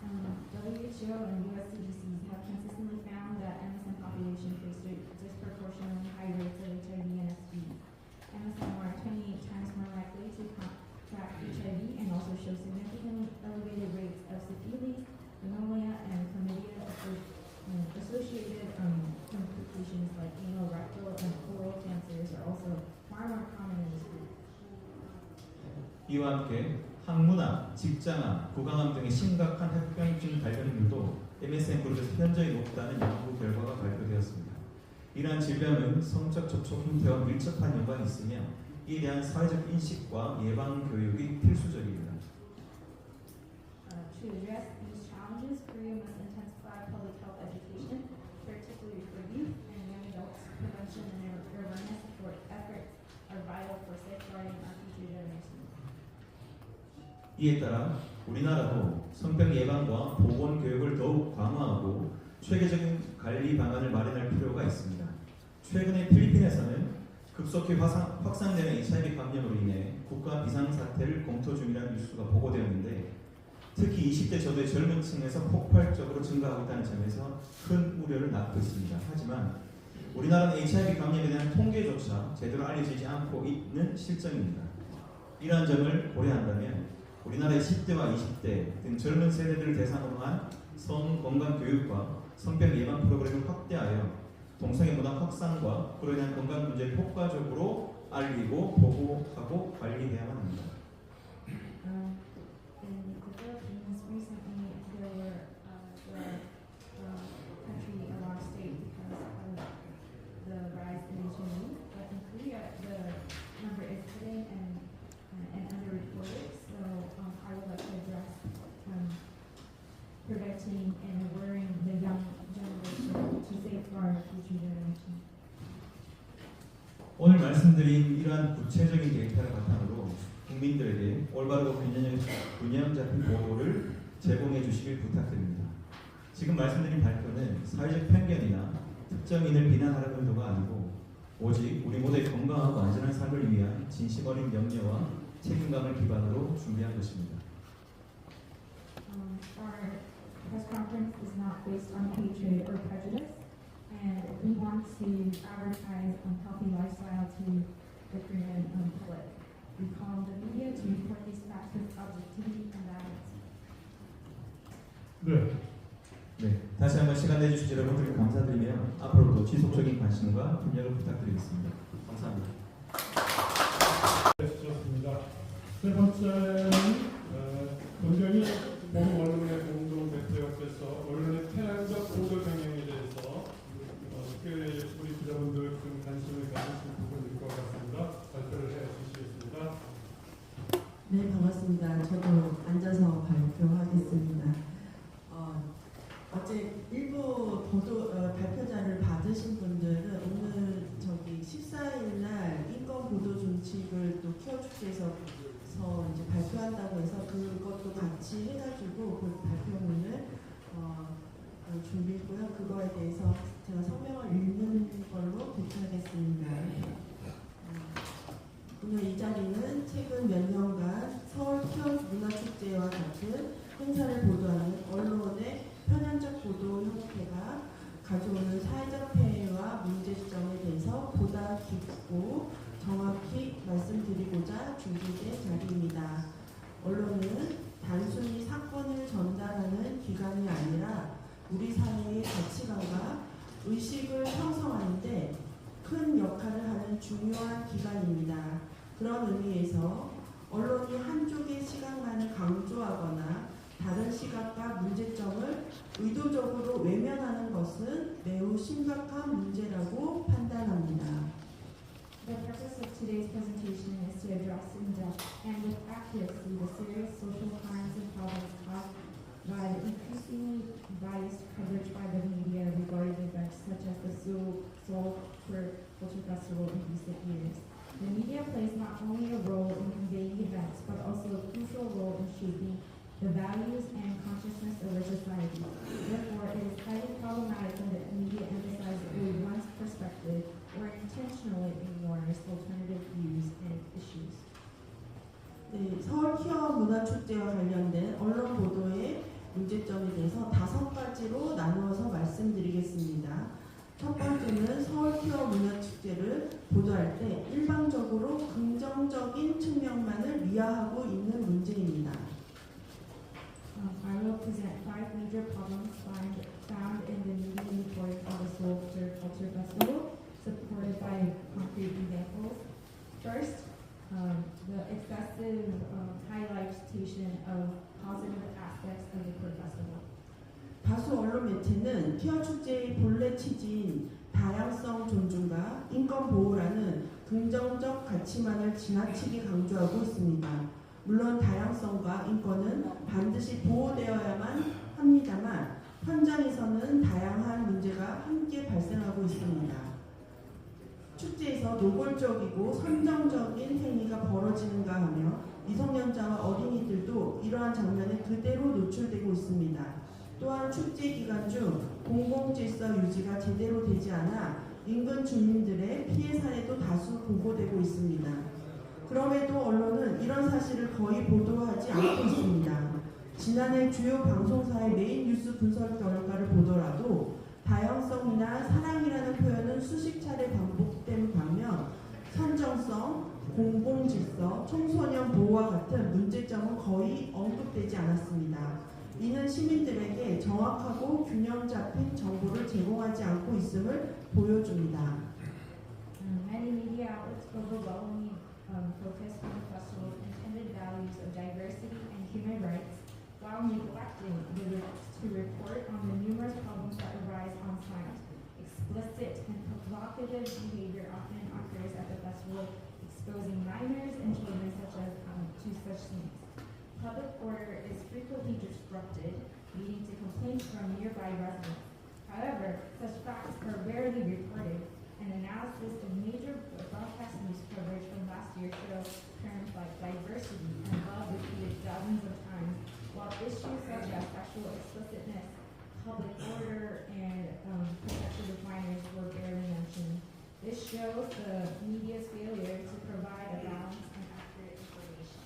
WHO and US CDC have consistently found that MSM population face disproportionately high rates of HIV and STD. MSM are 28 times more likely to contract HIV and also show significantly elevated rates of syphilis, pneumonia, and chlamydia associated complications like anal, rectal, and oral cancers are also far more common in this group. 이와 함께 항문암, 직장암, 구강암 등의 심각한 합병증 발병률도 MSM 그룹에서 현저히 높다는 연구 결과가 발표되었습니다. 이러한 질병은 성적 접촉 형태와 밀접한 연관이 있으며 이에 대한 사회적 인식과 예방 교육이 필수적입니다. To address these challenges, Korea must intensify public health education, particularly for youth and young adults. Prevention and awareness efforts are vital for safeguarding our future generations. 이에 따라 우리나라도 성병 예방과 보건 교육을 더욱 강화하고 체계적인 관리 방안을 마련할 필요가 있습니다. 최근에 필리핀에서는 급속히 확산되는 HIV 감염으로 인해 국가 비상사태를 검토 중이라는 뉴스가 보고되었는데 특히 20대 저도의 젊은 층에서 폭발적으로 증가하고 있다는 점에서 큰 우려를 낳고 있습니다. 하지만 우리나라는 HIV 감염에 대한 통계조차 제대로 알려지지 않고 있는 실정입니다. 이러한 점을 고려한다면 우리나라의 10대와 20대 등 젊은 세대들을 대상으로 한 성건강 교육과 성병 예방 프로그램을 확대하여 동성애 문화 확산과 그로 인한 건강 문제를 효과적으로 알리고 보고하고 관리해야만 합니다. In the Philippines, recently there were the country a lot of state because of the rise in HIV. But in Korea, the number is hidden and underreported. So I would like to address preventing and awareing the young generation to safeguard future generations. 오늘 말씀드린 이러한 구체적인 데이터를 바탕으로 국민들에게 올바르고 균형 잡힌 보고를 제공해 주시길 부탁드립니다. 지금 말씀드린 발표는 사회적 편견이나 특정인을 비난하려는 의도가 아니고 오직 우리 모두의 건강하고 안전한 삶을 위한 진심 어린 염려와 책임감을 기반으로 준비한 것입니다. Our press conference is not based on hatred or prejudice, and we want to advertise healthy lifestyle to the Korean public. We call on the media to report these facts with objectivity and balance. 네, 다시 한번 시간 내주신 여러분들께 감사드리며 앞으로도 지속적인 관심과 협력을 부탁드리겠습니다. 감사합니다. 네, 좋습니다. 세 번째는 본경이 모든 언론의 공동 대표역에서 언론의 태양적 보도 경영에 대해서 꽤 우리 기자분들 좀 관심을 가지신 부분일 것 같습니다. 발표를 해주시겠습니다. 네, 반갑습니다. 저도 앉아서 발표하겠습니다. 어제 일부 발표자를 받으신 분들은 오늘 14일 날 인권 보도 준칙을 또 키워축제에서 이제 발표한다고 해서 그것도 같이 해가지고 그 발표문을 준비했고요. 그거에 대해서 제가 성명을 읽는 걸로 부탁하겠습니다. 오늘 이 자리는 최근 몇 년간 서울 문화축제와 같은 행사를 보도하는 언론의 편향적 보도 형태가 가져오는 사회적 폐해와 문제점에 대해서 보다 깊고 정확히 말씀드리고자 준비된 자리입니다. 언론은 단순히 사건을 전달하는 기관이 아니라 우리 사회의 가치관과 의식을 형성하는데 큰 역할을 하는 중요한 기관입니다. 그런 의미에서 언론이 한쪽의 시각만을 강조하거나 다른 시각과 문제점을 의도적으로 외면하는 것은 매우 심각한 문제라고 판단합니다. The purpose of today's presentation is to address in depth and with accuracy the serious social crimes and problems caused by the increasingly biased coverage by the media regarding events such as the Seoul Culture Festival in recent years. The media plays not only a role in conveying events, but also a crucial role in shaping the values and consciousness of our society. Therefore, it is highly problematic when the media emphasizes only one's perspective or intentionally ignores alternative views and issues. 네, 서울 퀴어 문화축제와 관련된 언론 보도의 문제점에 대해서 5가지로 나누어서 말씀드리겠습니다. 첫 번째는 서울 퀴어 문화축제를 보도할 때 일방적으로 긍정적인 측면만을 위하하고 있는 문제입니다. I will present 5 major problems found in the media reporting of the Seoul Queer Culture Festival, supported by concrete examples. First, the excessive highlightation of positive aspects of the queer festival. 다수 언론 매체는 퀴어 축제의 본래 취지인 다양성 존중과 인권 보호라는 긍정적 가치만을 지나치게 강조하고 있습니다. 물론 다양성과 인권은 반드시 보호되어야만 합니다만 현장에서는 다양한 문제가 함께 발생하고 있습니다. 축제에서 노골적이고 선정적인 행위가 벌어지는가 하며 미성년자와 어린이들도 이러한 장면에 그대로 노출되고 있습니다. 또한 축제 기간 중 공공질서 유지가 제대로 되지 않아 인근 주민들의 피해 사례도 다수 보고되고 있습니다. 그럼에도 언론은 이런 사실을 거의 보도하지 않고 있습니다. 지난해 주요 방송사의 메인 뉴스 분석 결과를 보더라도 다양성이나 사랑이라는 표현은 수십 차례 반복된 반면 선정성, 공공질서, 청소년 보호와 같은 문제점은 거의 언급되지 않았습니다. 이는 시민들에게 정확하고 균형 잡힌 정보를 제공하지 않고 있음을 보여줍니다. Many media outlets overwhelmingly focus on the festival's intended values of diversity and human rights, while neglecting to report on the numerous problems that arise on site. Explicit and provocative behavior often occurs at the festival, exposing minors and children to such things. Public order is frequently disrupted, leading to complaints from nearby residents. However, such facts are rarely reported. An analysis of major broadcast news coverage from last year shows terms like diversity and love repeated dozens of times, while issues such as sexual explicitness, public order, and protection of minors were barely mentioned. This shows the media's failure to provide a balanced and accurate information.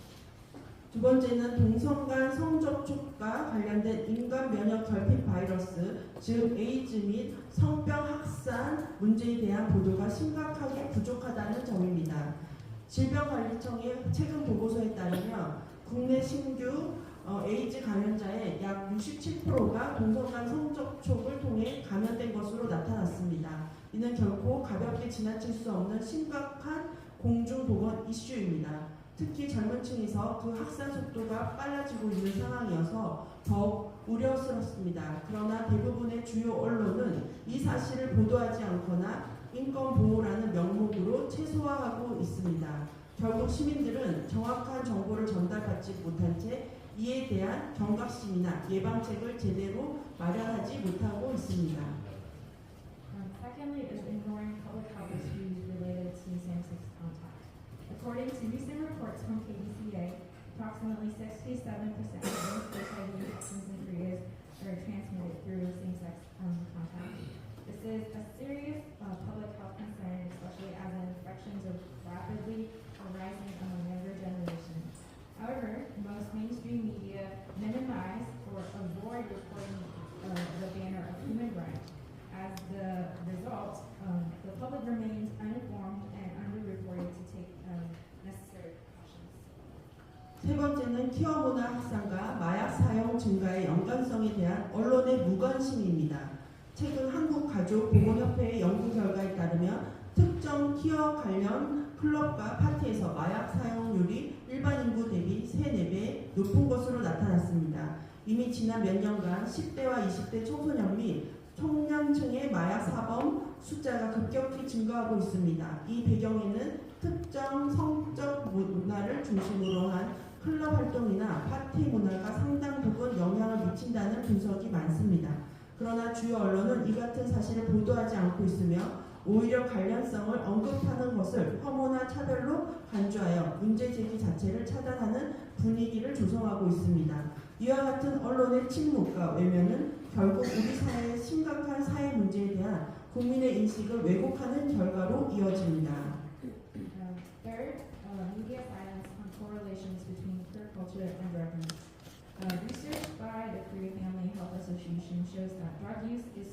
두 번째는 동성 간 성접촉과 관련된 인간 면역 결핍 바이러스, 즉 에이즈 및 성병 확산 문제에 대한 보도가 심각하게 부족하다는 점입니다. 질병관리청의 최근 보고서에 따르면 국내 신규 에이즈 감염자의 약 67%가 동성 간 성접촉을 통해 감염된 것으로 나타났습니다. 이는 결코 가볍게 지나칠 수 없는 심각한 공중보건 이슈입니다. 특히 젊은 층에서 그 확산 속도가 빨라지고 있는 상황이어서 더욱 우려스럽습니다. 그러나 대부분의 주요 언론은 이 사실을 보도하지 않거나 인권 보호라는 명목으로 최소화하고 있습니다. 결국 시민들은 정확한 정보를 전달받지 못한 채 이에 대한 경각심이나 예방책을 제대로 마련하지 못하고 있습니다. Secondly is ignoring public health issues related to same-sex contact. According to recent reports from KBCA, approximately 67% of HIV infections in Korea are transmitted through same-sex contact. This is a serious public health concern, especially as infections are rapidly arising among younger generations. However, most mainstream media minimize or avoid reporting the banner of human rights. As the result, the public remains uninformed and underreported to take necessary precautions. 세 번째는 퀴어 문화 확산과 마약 사용 증가의 연관성에 대한 언론의 무관심입니다. 최근 한국가족보건협회의 연구 결과에 따르면 특정 퀴어 관련 클럽과 파티에서 마약 사용률이 일반 인구 대비 3-4배 높은 것으로 나타났습니다. 이미 지난 몇 년간 10대와 20대 청소년 및 청년층의 마약 사범 숫자가 급격히 증가하고 있습니다. 이 배경에는 특정 성적 문화를 중심으로 한 클럽 활동이나 파티 문화가 상당 부분 영향을 미친다는 분석이 많습니다. 그러나 주요 언론은 이 같은 사실을 보도하지 않고 있으며 오히려 관련성을 언급하는 것을 혐오나 차별로 간주하여 문제 제기 자체를 차단하는 분위기를 조성하고 있습니다. 이와 같은 언론의 침묵과 외면은 결국 우리 사회의 심각한 사회 문제에 대한 국민의 인식을 왜곡하는 결과로 이어집니다. Third, media silence on correlations between queer culture and drug use. Research by the Korea Family Health Association shows that drug use is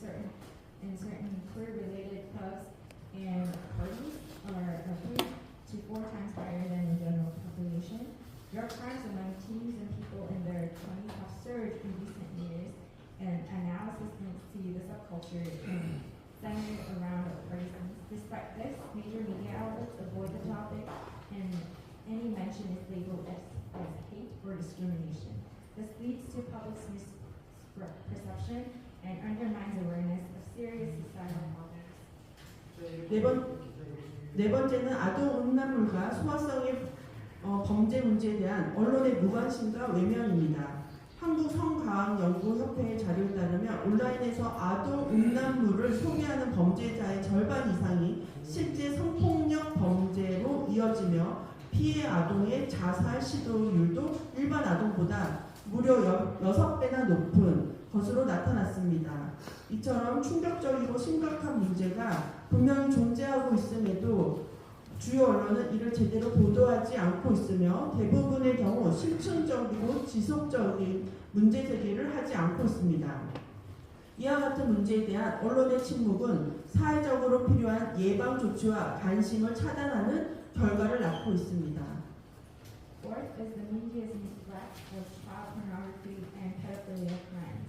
in certain queer-related clubs and parties are 3 to 4 times higher than the general population. Drug crimes among teens and people in their 20s have surged in recent years, and analysis links to the subculture centered around party scenes. Despite this, major media outlets avoid the topic, and any mention is labeled as hate or discrimination. This leads to public misperception and undermines awareness of serious societal problems. 네 번째는 아동 음란물과 소아성의 범죄 문제에 대한 언론의 무관심과 외면입니다. 한국성가학연구협회의 자료에 따르면 온라인에서 아동 음란물을 소비하는 범죄자의 절반 이상이 실제 성폭력 범죄로 이어지며 피해 아동의 자살 시도율도 일반 아동보다 무려 6배나 높은 것으로 나타났습니다. 이처럼 충격적이고 심각한 문제가 분명히 존재하고 있음에도 주요 언론은 이를 제대로 보도하지 않고 있으며 대부분의 경우 심층적이고 지속적인 문제 제기를 하지 않고 있습니다. 이와 같은 문제에 대한 언론의 침묵은 사회적으로 필요한 예방 조치와 관심을 차단하는 결과를 낳고 있습니다. Fourth is the media's neglect of child pornography and pedophilia crimes.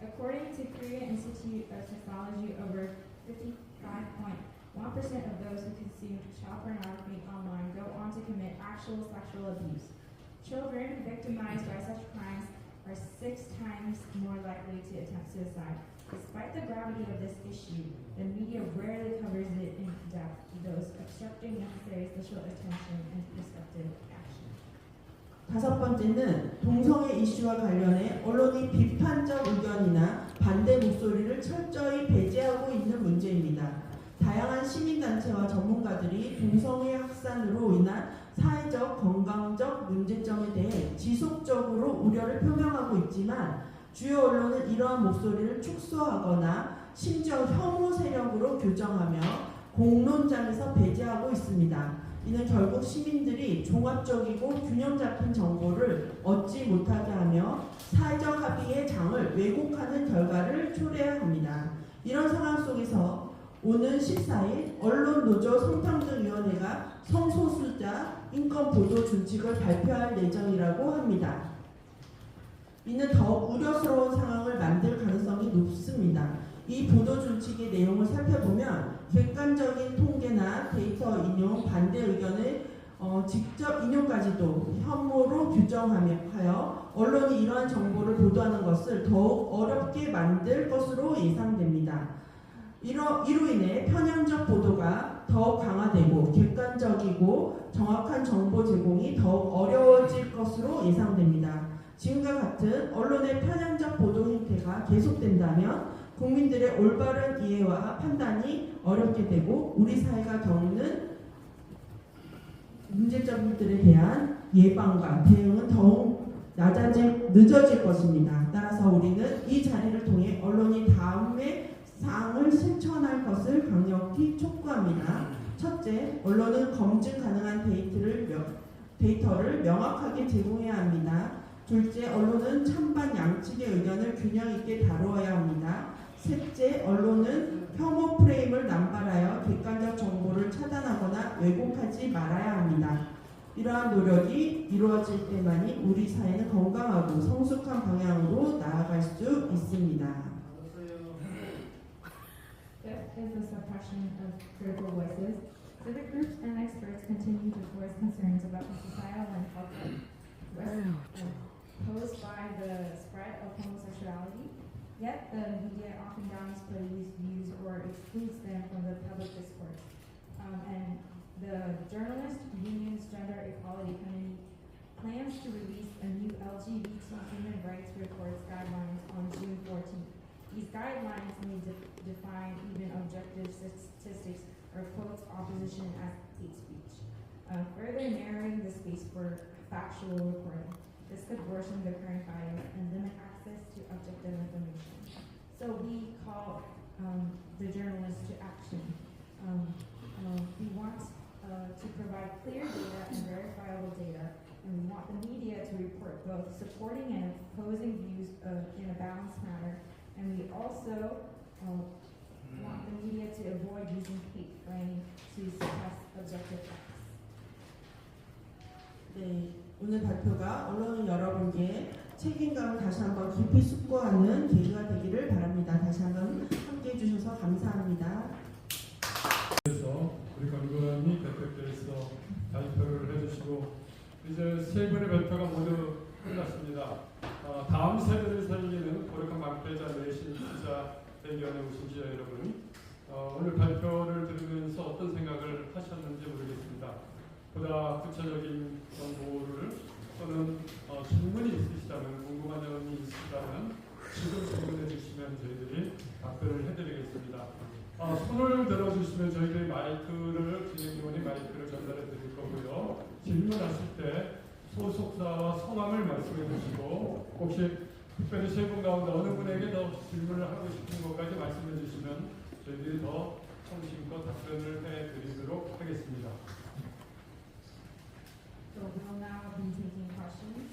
According to Korea Institute of Technology, over 55.1% of those who consume child pornography online go on to commit actual sexual abuse. Children victimized by such crimes are 6 times more likely to attempt suicide. Despite the gravity of this issue, the media rarely covers it in depth, thus obstructing necessary social attention and prospective action. 다섯 번째는 동성애 이슈와 관련해 언론이 비판적 의견이나 반대 목소리를 철저히 배제하고 있는 문제입니다. 다양한 시민단체와 전문가들이 동성애 확산으로 인한 사회적, 건강적 문제점에 대해 지속적으로 우려를 표명하고 있지만 주요 언론은 이러한 목소리를 축소하거나 심지어 혐오 세력으로 규정하며 공론장에서 배제하고 있습니다. 이는 결국 시민들이 종합적이고 균형 잡힌 정보를 얻지 못하게 하며 사회적 합의의 장을 왜곡하는 결과를 초래합니다. 이런 상황 속에서 오는 14일 언론노조 성평등위원회가 성소수자 인권보도 준칙을 발표할 예정이라고 합니다. 이는 더욱 우려스러운 상황을 만들 가능성이 높습니다. 이 보도 준칙의 내용을 살펴보면 객관적인 통계나 데이터 인용, 반대 의견의 직접 인용까지도 혐오로 규정하여 언론이 이러한 정보를 보도하는 것을 더욱 어렵게 만들 것으로 예상됩니다. 이로 인해 편향적 보도가 더욱 강화되고 객관적이고 정확한 정보 제공이 더욱 어려워질 것으로 예상됩니다. 지금과 같은 언론의 편향적 보도 형태가 계속된다면 국민들의 올바른 이해와 판단이 어렵게 되고 우리 사회가 겪는 문제점들에 대한 예방과 대응은 더욱 늦어질 것입니다. 따라서 우리는 이 자리를 통해 언론이 다음의 사항을 실천할 것을 강력히 촉구합니다. 첫째, 언론은 검증 가능한 데이터를 명확하게 제공해야 합니다. 둘째, 언론은 찬반 양측의 의견을 균형 있게 다루어야 합니다. 셋째, 언론은 혐오 프레임을 남발하여 객관적 정보를 차단하거나 왜곡하지 말아야 합니다. 이러한 노력이 이루어질 때만이 우리 사회는 건강하고 성숙한 방향으로 나아갈 수 있습니다. Fifth is the suppression of critical voices. Civic groups and experts continue to voice concerns about the societal and health risks posed by the spread of homosexuality. Yet the media often downplays these views or excludes them from the public discourse. And the Journalist Union's Gender Equality Committee plans to release a new LGBT human rights reports guidelines on June 14th. These guidelines may define even objective statistics as hate speech, further narrowing the space for factual reporting. This could worsen the current bias and limit access to objective information. So we call the journalists to action. We want to provide clear data and verifiable data, and we want the media to report both supporting and opposing views in a balanced manner. And we also want the media to avoid using hate framing to suppress objective facts. 네, 오늘 발표가 언론인 여러분께 책임감을 다시 한번 깊이 숙고하는 계기가 되기를 바랍니다. 다시 한번 함께해 주셔서 감사합니다. 그래서 우리 건건이 대표께서 발표를 해주시고 이제 세 분의 발표가 모두 끝났습니다. 다음 세대를 살리는 거룩한 망태자 내신 기자 대견에 오신 기자 여러분, 오늘 발표를 들으면서 어떤 생각을 하셨는지 모르겠습니다. 보다 구체적인 정보를 또는 질문이 있으시다면, 궁금한 점이 있으시다면 지금 질문해 주시면 저희들이 답변을 해드리겠습니다. 손을 들어주시면 저희들이 마이크를, 진행위원이 마이크를 전달해 드릴 거고요. 질문하실 때 소속사와 성함을 말씀해 주시고, 혹시 특별히 세 분 가운데 어느 분에게 더 질문을 하고 싶은 것까지 말씀해 주시면 저희들이 더 성심껏 답변을 해 드리도록 하겠습니다. So we'll now be taking questions.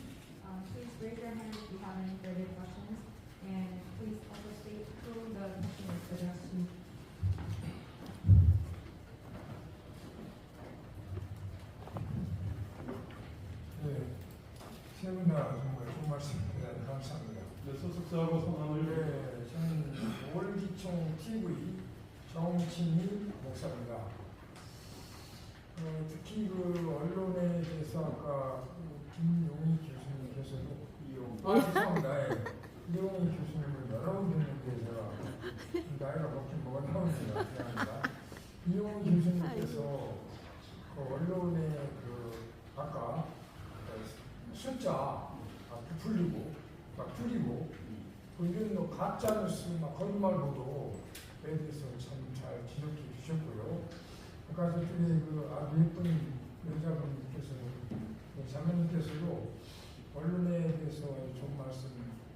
Please raise your hand if you have any further questions, and please also state who the question is addressed to. 네, 세 분 다 정말 좋은 말씀 감사합니다. 네, 소속사하고 성함을. 네, 저는 월기총 TV 정친희 목사입니다. 특히 그 언론에 대해서 아까 김용희 교수님께서도 죄송합니다. 김용희 교수님을 여러 번 듣는데 제가 나이가 먹긴 뭐가 나오는지가 미안합니다. 김용희 교수님께서 그 언론에 아까 숫자 막 부풀리고 막 줄이고 이런 가짜 뉴스 막 거짓말 보도에 대해서 참 잘 지적해 주셨고요. 아까 저쪽에 아주 예쁜 여자분께서 자매님께서도 언론에 대해서 좋은 말씀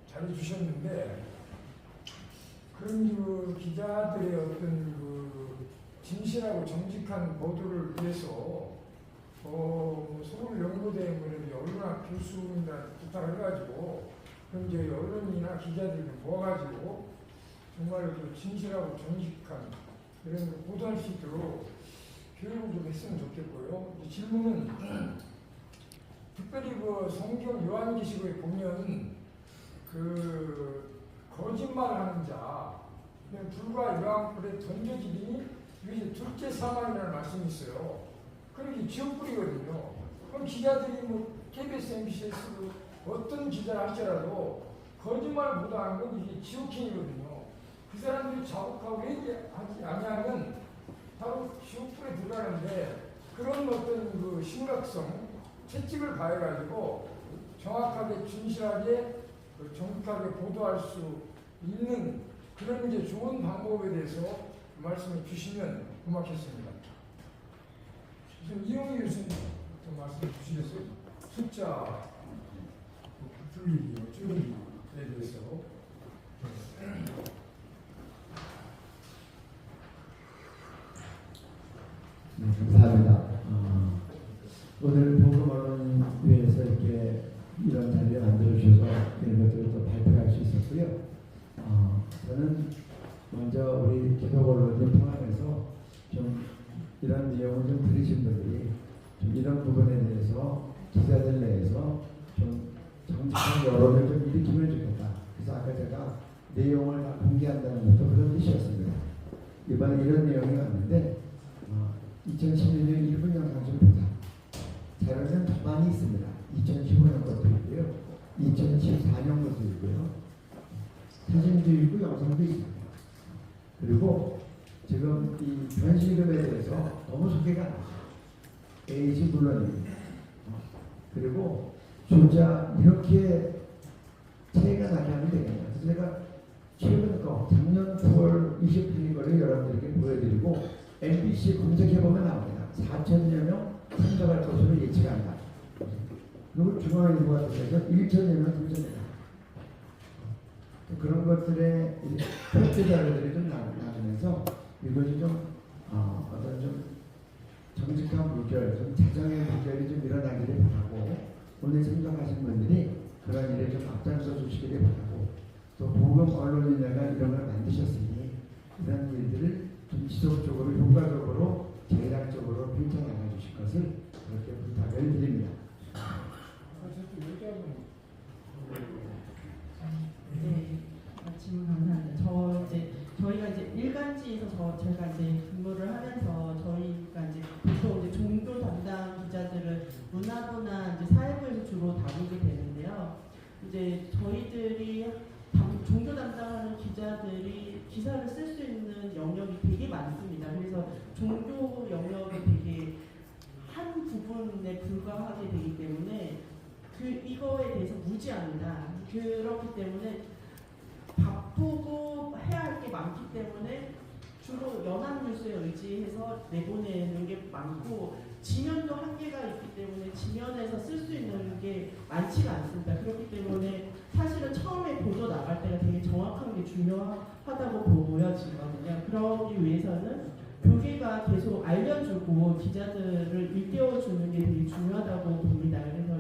잘 해주셨는데, 그런 기자들의 어떤 진실하고 정직한 보도를 위해서 서울연구대 언론학 교수님들한테 부탁을 해가지고 그럼 이제 언론이나 기자들을 모아가지고 정말 진실하고 정직한 이런 걸 보도할 수 있도록 교육을 좀 했으면 좋겠고요. 질문은 특별히 성경 요한계시록에 보면 거짓말하는 자 불과 요한불에 던져지니 이것이 둘째 사망이라는 말씀이 있어요. 그러기 지옥불이거든요. 그럼 기자들이 KBS, MBC에서 어떤 기자를 할지라도 거짓말 보도하는 건 이게 지옥행이거든요. 그 사람들이 자복하고 얘기하지 아니하면 바로 지옥불에 들어가는데, 그런 어떤 심각성, 채찍을 가해가지고 정확하게, 진실하게, 정확하게 보도할 수 있는 그런 이제 좋은 방법에 대해서 말씀을 주시면 고맙겠습니다. 이용희 교수님 좀 말씀해 주시겠어요? 숫자 줄이기, 줄이기에 대해서. 네, 감사합니다. 오늘 보금언론위에서 이렇게 이런 자리를 만들어주셔서 이런 것들을 또 발표할 수 있었고요. 저는 먼저 우리 기독언론을 포함해서 좀 이런 내용을 좀 들으신 분들이 좀 이런 부분에 대해서 기자들 내에서 좀 정직한 여론을 좀 일으키면 좋겠다. 그래서 아까 제가 내용을 다 공개한다는 것도 그런 뜻이었습니다. 이번에 이런 내용이 왔는데 2016년 1분 영상 좀 보자. 자료는 더 많이 있습니다. 2015년 것도 있고요. 2014년 것도 있고요. 사진도 있고 영상도 있습니다. 그리고 지금 이 변실금에 대해서 너무 소개가 안 나와요. 에이지 물론입니다. 그리고 진짜 이렇게 차이가 나게 하면 되겠냐. 그래서 제가 최근 거 작년 9월 28일 거를 여러분들에게 보여드리고 MBC 검색해보면 나옵니다. 4천여 명 참석할 것으로 예측한다. 그리고 중앙일보가 통해서 1천여 명 참석한다. 그런 것들의 발표 자료들이 좀 나오면서 이것이 좀 어떤 좀 정직한 물결, 좀 자정의 물결이 좀 일어나기를 바라고 오늘 참석하신 분들이 그런 일에 좀 앞장서 주시기를 바라고 또 보금 언론인회가 이런 걸 만드셨으니 이런 일들을 좀 지속적으로 효과적으로 대략적으로 펼쳐나가 주실 것을 그렇게 부탁을 드립니다. 네, 질문 감사합니다. 저희가 이제 일간지에서 제가 이제 근무를 하면서 저희가 이제 보통 이제 종교 담당 기자들은 문화부나 이제 사회부에서 주로 다루게 되는데요. 이제 저희들이 종교 담당하는 기자들이 기사를 쓸 수 있는 영역이 되게 많습니다. 그래서 종교 영역이 되게 한 부분에 불과하게 되기 때문에 이거에 대해서 무지합니다. 그렇기 때문에 바쁘고 해야 할 게 많기 때문에 주로 연합뉴스에 의지해서 내보내는 게 많고 지면도 한계가 있기 때문에 지면에서 쓸 수 있는 게 많지가 않습니다. 그렇기 때문에 사실은 처음에 보도 나갈 때가 되게 정확한 게 중요하다고 보여지거든요. 그러기 위해서는 교계가 계속 알려주고 기자들을 일깨워주는 게 되게 중요하다고 봅니다. 그래서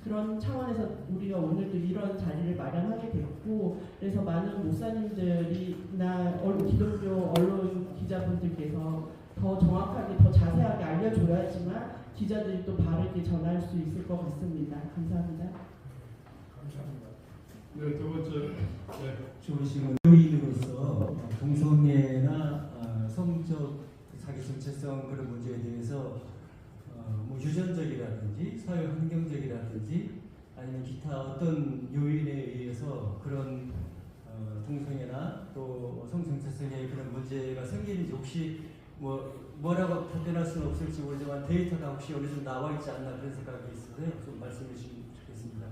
그런 차원에서 우리가 오늘도 이런 자리를 마련하게 됐고, 그래서 많은 목사님들이나 기독교 언론 기자분들께서 더 정확하게, 더 자세하게 알려줘야지만 기자들이 또 바르게 전할 수 있을 것 같습니다. 감사합니다. 감사합니다. 네, 두 번째. 네. 좋으신 교인으로서 동성애나 성적 자기 정체성 그런 문제에 대해서 뭐 유전적이라든지 사회 환경적이라든지 아니면 기타 어떤 요인에 의해서 그런 동성애나 또 성정체성의 그런 문제가 생기는지 혹시 뭐라고 답변할 수는 없을지 모르지만 데이터가 혹시 어느 정도 나와 있지 않나 그런 생각이 있어서요. 좀 말씀해 주시면 좋겠습니다.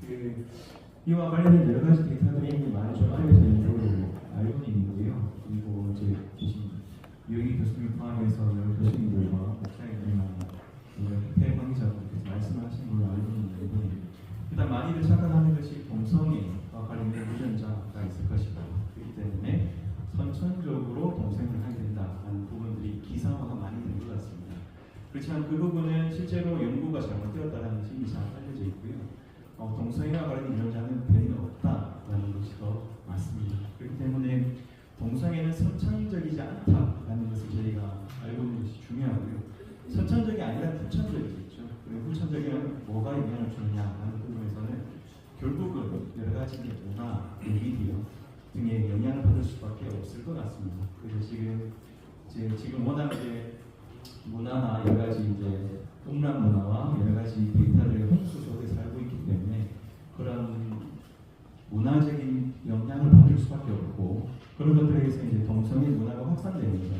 네. 이와 관련된 여러 가지 데이터들이 이미 많이 좀 알려져 있는 걸로 알고 있는데요. 그리고 이제 계신 유희 교수님 포함해서 여러 교수님들과 목사님들이나 협회 관계자분들께서 말씀하신 걸로 알고 있는데, 일단 많이들 착각하는 것이 동성애와 관련된 유전자가 있을 것이다. 그렇기 때문에 선천적으로 동성애를 하게 된다는 부분들이 기사화가 많이 된 것 같습니다. 그렇지만 그 부분은 실제로 연구가 잘못되었다는 것이 이미 잘 알려져 있고요. 동성애와 관련된 유전자는 별로 없다라는 것이 더 맞습니다. 그렇기 때문에 동성애는 선천적이지 않다라는 것을 저희가 알고 있는 것이 중요하고요. 선천적이 아니라 후천적이겠죠. 그리고 후천적이면 뭐가 영향을 주느냐라는 부분에서는 결국은 여러 가지 문화, 미디어 등의 영향을 받을 수밖에 없을 것 같습니다. 그래서 지금 워낙 이제 문화나 여러 가지 이제 음란 문화와 여러 가지 데이터들의 홍수 속에 살고 있기 때문에 그런 문화적인 영향을 받을 수밖에 없고, 그런 것들에 의해서 이제 동성애 문화가 확산되면서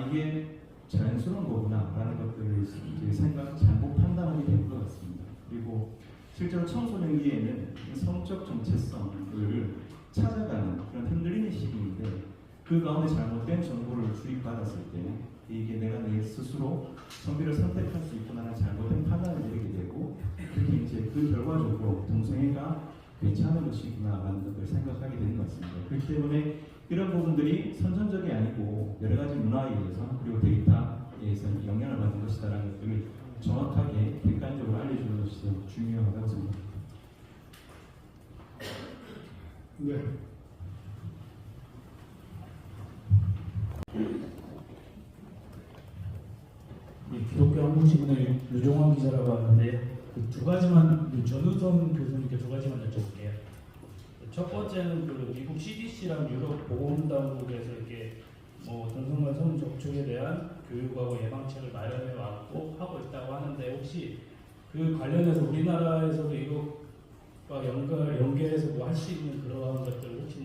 이게 자연스러운 거구나라는 것들을 이제 잘못 판단하게 되는 것 같습니다. 그리고 실제로 청소년기에는 성적 정체성을 찾아가는 그런 흔들리는 시기인데, 그 가운데 잘못된 정보를 주입받았을 때 이게 내가 내 스스로 성비를 선택할 수 있구나라는 잘못된 판단을 내리게 되고, 특히 이제 그 결과적으로 동성애가 괜찮은 것이구나라는 것을 생각하게 되는 것 같습니다. 그렇기 때문에 이런 부분들이 선천적이 아니고 여러 가지 문화에 의해서 그리고 데이터에 의해서 영향을 받는 것이다라는 것을 정확하게 객관적으로 알려주는 것이 중요하다고 생각합니다. 네. 기독교 한국신문의 유종환 기자라고 하는데 두 가지만, 전우성 교수님께 두 가지만 여쭤볼게요. 첫 번째는 미국 CDC랑 유럽 보건당국에서 이렇게 동성과 성 접촉에 대한 교육하고 예방책을 마련해 왔고 하고 있다고 하는데, 혹시 그 관련해서 우리나라에서도 이것과 연계해서 할 수 있는 그러한 것들 혹시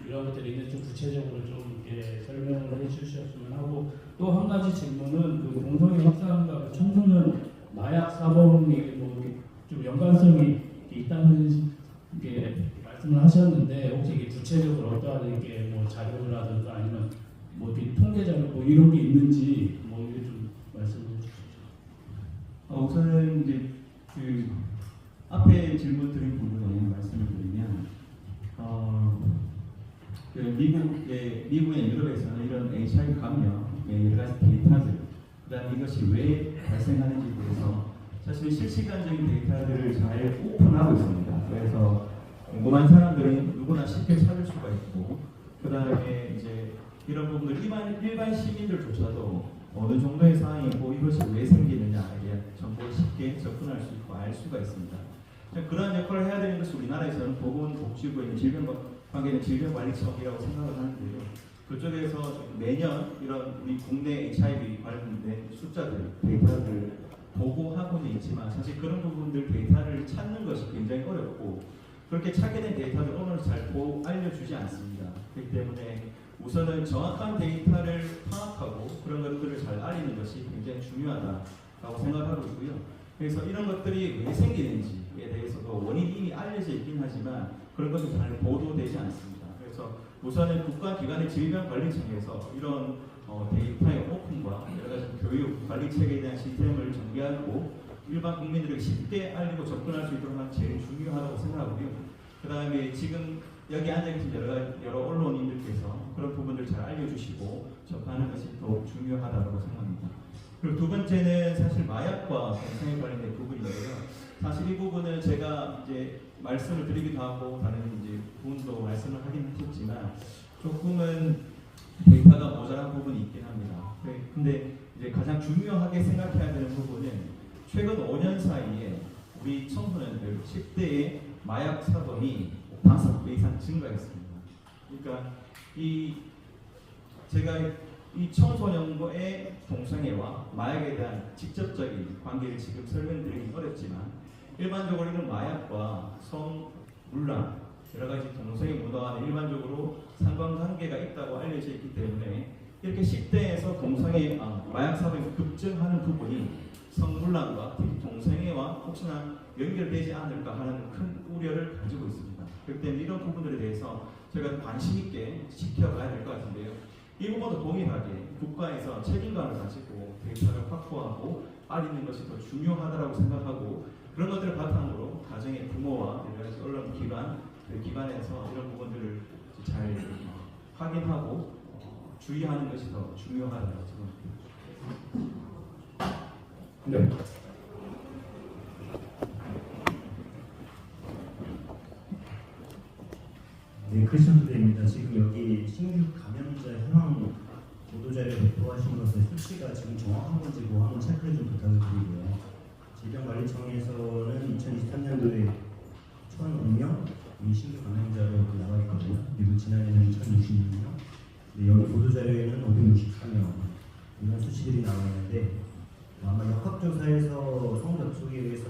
이런 것들이 있는지 좀 구체적으로 좀 설명을 해주셨으면 하고, 또 한 가지 질문은 동성애 확산과 청소년 마약 사범이 좀 연관성이 있다는 말씀을 하셨는데, 혹시 이게 구체적으로 어떠한 자료라든가 아니면 이렇게 통계 자료 이런 게 있는지 이게 좀 우선은 이제 그 앞에 질문 드린 부분에 말씀을 드리면 그 미국이나 유럽에서는 이런 HIV 감염의 여러 가지 데이터들, 그다음에 이것이 왜 발생하는지에 대해서 사실 실시간적인 데이터들을 잘 오픈하고 있습니다. 그래서 궁금한 사람들은 누구나 쉽게 찾을 수가 있고, 그다음에 이제 이런 부분들 일반 시민들조차도 어느 정도의 상황이고 이것이 왜 생기느냐에 정보에 쉽게 접근할 수 있고 알 수가 있습니다. 그러한 역할을 해야 되는 것이 우리나라에서는 보건복지부에 있는 질병관계는 질병관리청이라고 생각을 하는데요. 그쪽에서 매년 이런 우리 국내 HIV 관련된 숫자들, 데이터를 보고하고는 있지만 사실 그런 부분들 데이터를 찾는 것이 굉장히 어렵고 그렇게 찾게 된 데이터를 오늘 잘 알려주지 않습니다. 그렇기 때문에 우선은 정확한 데이터를 파악하고 그런 것들을 잘 알리는 것이 굉장히 중요하다고 생각하고 있고요. 그래서 이런 것들이 왜 생기는지에 대해서도 원인이 이미 알려져 있긴 하지만 그런 것이 잘 보도되지 않습니다. 그래서 우선은 국가기관의 질병관리청에서 이런 데이터의 오픈과 여러 가지 교육, 관리 체계에 대한 시스템을 정비하고 일반 국민들에게 쉽게 알리고 접근할 수 있도록 하는 게 제일 중요하다고 생각하고요. 그 다음에 지금 여기 앉아계신 여러 언론인들께서 그런 부분들을 잘 알려주시고 접하는 것이 더욱 중요하다고 생각합니다. 그리고 두 번째는 사실 마약과 동성애 관련된 부분인데요. 사실 이 부분은 제가 이제 말씀을 드리기도 하고 다른 이제 분도 말씀을 하긴 하셨지만 조금은 데이터가 모자란 부분이 있긴 합니다. 근데 이제 가장 중요하게 생각해야 되는 부분은 최근 5년 사이에 우리 청소년들 10대의 마약 사범이 5배 이상 증가했습니다. 그러니까 제가 이 청소년과의 동성애와 마약에 대한 직접적인 관계를 지금 설명드리기 어렵지만 일반적으로 이런 마약과 성물란 여러 가지 동성애 문화 안에 일반적으로 상관관계가 있다고 알려져 있기 때문에 이렇게 10대에서 마약 사범이 급증하는 부분이 성물란과 특히 동성애와 혹시나 연결되지 않을까 하는 큰 우려를 가지고 있습니다. 그렇기 때문에 이런 부분들에 대해서 저희가 관심 있게 지켜가야 될 것 같은데요. 이 부분도 동일하게 국가에서 책임감을 가지고 데이터를 확보하고 알리는 것이 더 중요하다고 생각하고 그런 것들을 바탕으로 가정의 부모와 여러 가지 언론 기관, 그 기관에서 이런 부분들을 잘 확인하고 주의하는 것이 더 중요하다고 생각합니다. 네. 네, 크리스천 부대입니다. 지금 여기 신규 감염자 현황 보도자료 배포하신 것의 수치가 지금 정확한 건지 한번 체크를 좀 부탁을 드리고요. 질병관리청에서는 2023년도에 1,005명 이 신규 감염자로 나와 있거든요. 그리고 지난해는 1,066명. 여기 보도자료에는 564명 이런 수치들이 나와 있는데 아마 역학조사에서 성접촉에 의해서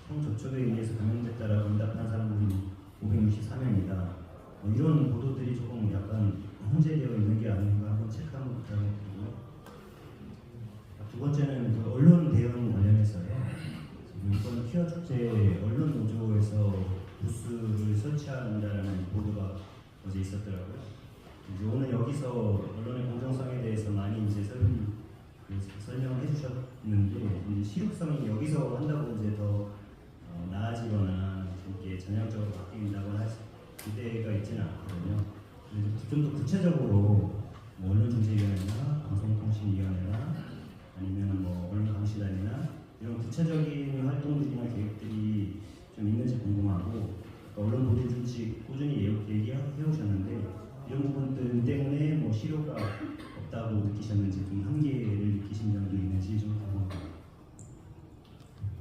성접촉에 의해서 감염됐다라고 응답한 사람들이 564명이다. 이런 보도들이 조금 약간 혼재되어 있는 게 아닌가 한번 체크 한번 부탁드리고요. 두 번째는 그 언론 대응 관련해서요. 이번 퀴어 축제 언론 노조에서 부스를 설치한다는 보도가 어제 있었더라고요. 이제 오늘 여기서 언론의 공정성에 대해서 많이 이제 설명을 해주셨는데 이제 실효성이 여기서 한다고 이제 더 나아지거나 이렇게 전향적으로 바뀐다거나 할 기대가 있지는 않거든요. 좀 더 구체적으로 뭐 언론중재위원회나 방송통신위원회나 아니면 뭐 언론감시단이나 이런 구체적인 활동들이나 계획들이 좀 있는지 궁금하고 언론 보도 준칙 꾸준히 얘기해 오셨는데 이런 부분들 때문에 뭐 실효가 없다고 느끼셨는지 좀 한계를 느끼신 점도 있는지 좀 궁금합니다.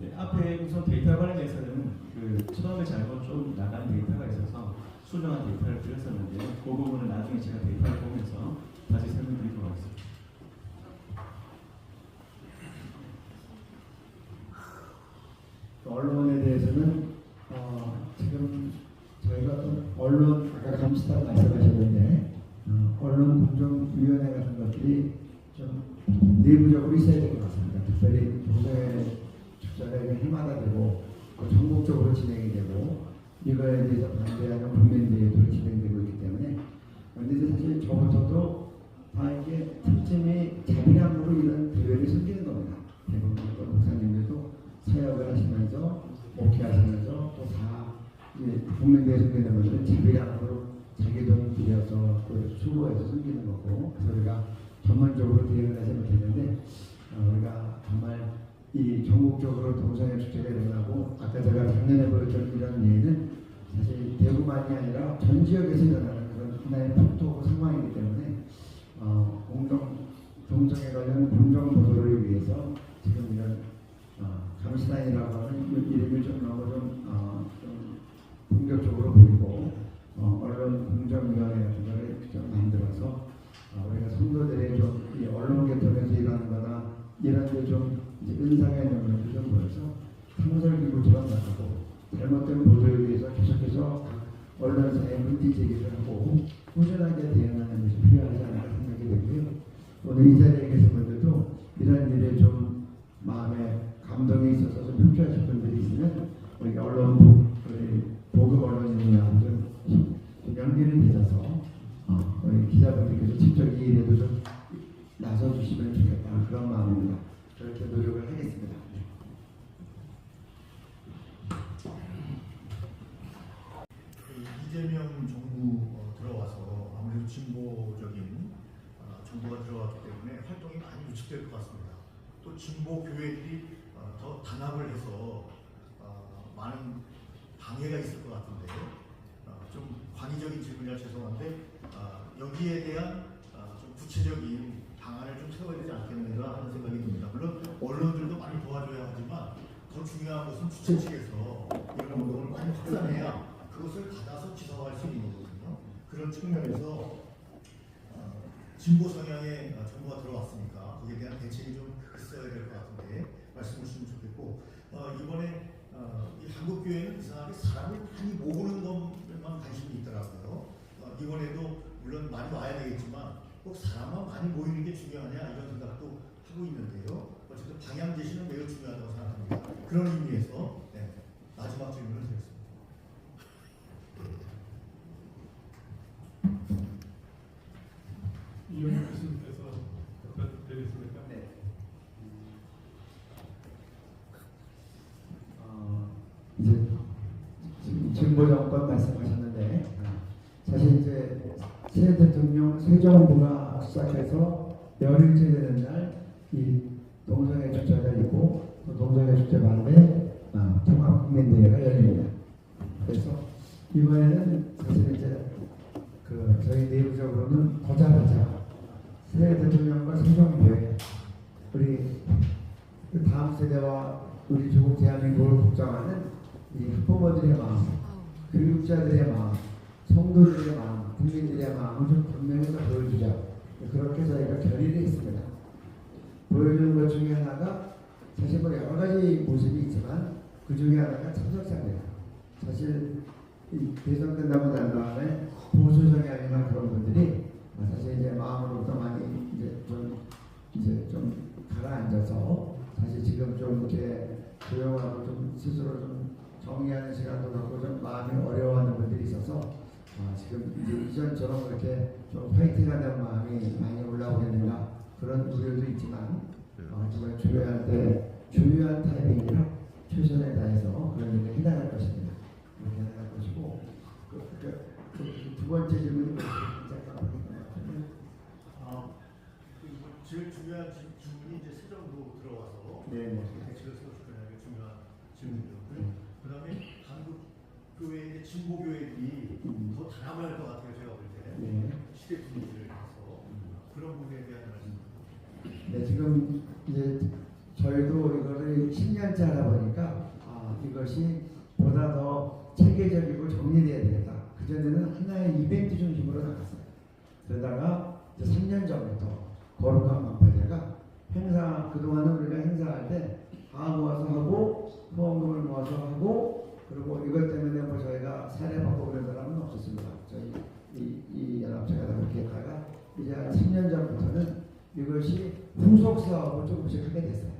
네, 앞에 우선 데이터 관련해서는 그 초등학교 잘못 좀 나간 데이터가 있어서 수정한 데이터를 드렸었는데요. 그 부분은 나중에 제가 데이터를 보면서 다시 설명드리도록 하겠습니다. 언론에 대해서는 지금 저희가 또 언론 아까 감시단 말씀하셨는데 언론공정위원회 같은 것들이 좀 내부적으로 있어야 될 것 같습니다. 특별히 동성애 축제가 해마다 되고 전국적으로 진행이 되고 이거에 대해서 반대하는 국민대회도 진행되고 있기 때문에 근데 사실 저부터도 다 이게 특징이 자비함으로 이런 대회를 숨기는 겁니다. 대부분 목사님들 국민대에 숨기는 분들은 자비량으로 자기 돈 들여서 수고해서 숨기는 거고, 그래서 우리가 전문적으로 대응을 하지 못했는데 우리가 정말 이 전국적으로 동성애 축제가 일어나고, 아까 제가 작년에 보여준 이런 예는 사실 대구만이 아니라 전 지역에서 일어나는 그런 하나의 폭도 상황이기 때문에 동성애 관련 공정 보도를 위해서 지금 이런 감시단이라고 하는 이름이 좀 너무 좀 공격적으로 보이고, 언론 공정위원회 같은 거를 좀 만들어서 우리가 성도들의 좀 언론계 통해서 일하는 거나 이런 게좀 은상의 능력을 좀 보여서 상설기구처럼 나가고, 잘못된 보도에 의해서 계속해서 언론사에 문제 제기를 하고 꾸준하게 대응하는 것이 필요하지 않을까 생각이 되고요. 오늘 이 자리에 계신 분들도 이런 일에 좀 마음에 감동이 있어서 좀 협조하실 분들이 있으면 우리가 보급 언론인이나 좀 연기를 빚어서 우리 기자분들께서 직접 이 일에도 좀 나서주시면 좋겠다, 그런 마음입니다. 그렇게 노력을 하겠습니다. 이재명 정부 들어와서 아무래도 진보적인 정부가 들어왔기 때문에 활동이 많이 위축될 것 같습니다. 또 진보 교회들이 더 단합을 해서 많은 방해가 있을 것 같은데, 좀 광의적인 질문이라 죄송한데 여기에 대한 좀 구체적인 방안을 좀 세워야 되지 않겠는가 하는 생각이 듭니다. 물론 언론들도 많이 도와줘야 하지만 더 중요한 것은 주최 측에서 이런 운동을 많이 확산해야 그것을 받아서 지성할 수 있는 거거든요. 그런 측면에서 진보 성향의 정부가 들어왔으니까 거기에 대한 대책이 좀 있어야 될 것 같은데 말씀을 주시면 좋겠고, 이번에 이 한국교회는 이상하게 사람을 많이 모으는 것만 관심이 있더라고요. 이번에도 물론 많이 와야 되겠지만 꼭 사람만 많이 모이는 게 중요하냐 이런 생각도 하고 있는데요. 어쨌든 방향 제시는 매우 중요하다고 생각합니다. 그런 의미에서 마지막 질문을 드렸습니다. 이용희 교수님께서 답변 드리겠습니까? 네. 이제 진보 정권 말씀하셨는데, 사실 이제 새 대통령 새 정부가 시작해서 열흘째 되는 날 이 동성애 축제가 있고, 또 동성애 축제 반대 통합국민대회가 열립니다. 그래서 이번에는 사실 이제 저희 내부적으로는 보자마자 새 대통령과 새 정부에 우리 다음 세대와 우리 조국 대한민국을 걱정하는 이 학부모들의 마음, 교육자들의 마음, 성도들의 마음, 국민들의 마음을 좀 분명히 보여주자. 그렇게 저희가 결의를 했습니다. 보여주는 것 중에 하나가 사실 뭐 여러 가지 모습이 있지만 그 중에 하나가 참석자입니다. 사실 대선 끝나고 난 다음에 보수 성향이나 그런 분들이 사실 이제 마음으로부터 많이 이제 좀 가라앉아서 사실 지금 좀 이렇게 조용하고 좀 스스로 좀 정리하는 시간도 갖고 좀 마음이 어려워하는 분들이 있어서 지금 이제 이전처럼 그렇게 좀 파이팅하는 마음이 많이 올라오겠는가 그런 우려도 있지만 정말 중요한 타이밍이라 최선을 다해서 그런 일을 해나갈 것입니다. 그렇게 해나갈 것이고 두 번째 질문이 제일 중요한 질문이 이제 새 정부 들어와서 대책을 세워줄 거냐는 게 중요한 질문이었고요. 그다음에 한국 교회 진보 교회들이 더 단합을 할 것 같아요. 제가 볼 때 시대 분위기를 해서 그런 부분에 대한 말씀. 네, 지금 이제 저희도 이거를 10년째 하다 보니까 이것이 보다 더 체계적이고 정리돼야 되겠다. 그전에는 하나의 이벤트 중심으로 나갔어요. 그러다가 이제 3년 전부터 거룩한 만파제가 행사, 그동안은 우리가 행사할 때 다 모아서 하고 후원금을 모아서 하고, 그리고 이것 때문에 뭐 저희가 사례받고 그런 사람은 없었습니다. 저희 이 연합체가 다 그렇게 했다가 이제 한 10년 전부터는 이것이 후속 사업을 조금씩 하게 됐어요.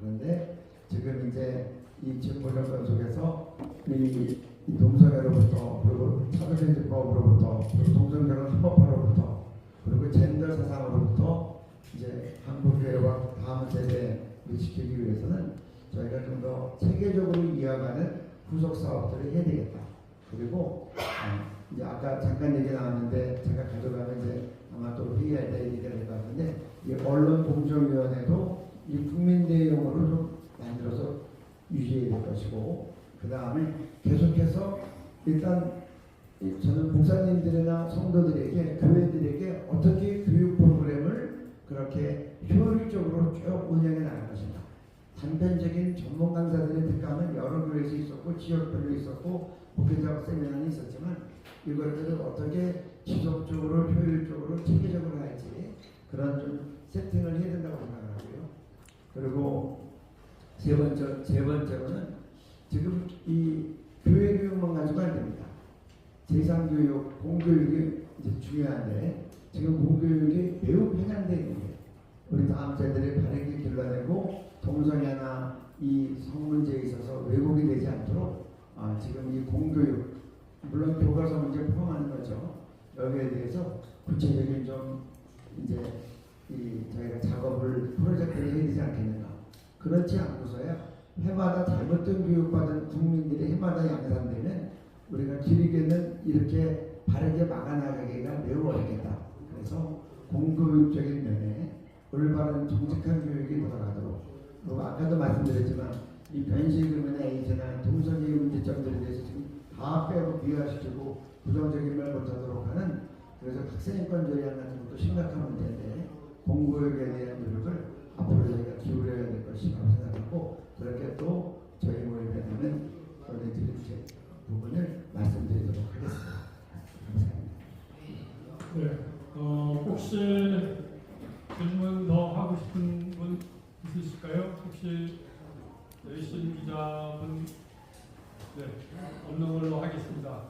그런데 지금 이제 이 진보 정권 속에서 이 동성애로부터, 그리고 차별금지법으로부터, 그리고 동성결혼 합법화로부터, 그리고 젠더 사상으로부터 이제 한국교회와 다음 세대를 지키기 위해서는 저희가 좀 더 체계적으로 이어가는 후속 사업들을 해야 되겠다. 그리고 이제 아까 잠깐 얘기 나왔는데 제가 가져가면 이제 아마 또 회의할 때 얘기가 될 것 같은데 이 언론공정위원회도 이 국민대용으로 좀 만들어서 유지해야 될 것이고 그 다음에 계속해서 일단 저는 목사님들이나 성도들에게 교회들에게 어떻게 교육 프로그램을 그렇게 효율적으로 쭉 운영해 나갈 것인가. 단편적인 전문 강사들의 특강은 여러 교회에서 있었고 지역별로 있었고 목회자 세미나는 있었지만 이것들을 어떻게 지속적으로 효율적으로 체계적으로 할지 그런 좀 세팅을 해야 된다고 생각을 하고요. 그리고 세 번째로는 지금 이 교회 교육만 가지고 안 됩니다. 재상교육, 공교육이 이제 중요한데 지금 공교육이 매우 편향되어 있는 거예요. 우리 다음 세대를 바르게 길러내고 동성애나 이 성문제에 있어서 왜곡이 되지 않도록 지금 이 공교육, 물론 교과서 문제 포함하는 거죠. 여기에 대해서 구체적인 좀 이제 이 저희가 작업을 프로젝트를 해야 되지 않겠는가. 그렇지 않고서야 해마다 잘못된 교육받은 국민들이 해마다 양산되면 우리가 길게는 이렇게 바르게 막아나가기가 매우 어렵겠다. 그래서 공교육적인 면에 올바른 정직한 교육이 들어가도록 그리고 아까도 말씀드렸지만 이 변실금이나 에이즈나 동성애 문제점들에 대해서 지금 다 빼고 비하시키고 부정적인 말 못하도록 하는 그래서 학생인권 조례안 같은 것도 심각한 문제인데 공교육에 대한 노력을 앞으로 저희가 기울여야 될 것이라고 생각하고 그렇게 또 저희 모임에는 전해드릴 부분을 말씀드리도록 하겠습니다. 감사합니다. 네, 혹시 질문 더 하고 싶은 분 있으실까요? 혹시 내신 기자분 네, 없는 걸로 하겠습니다.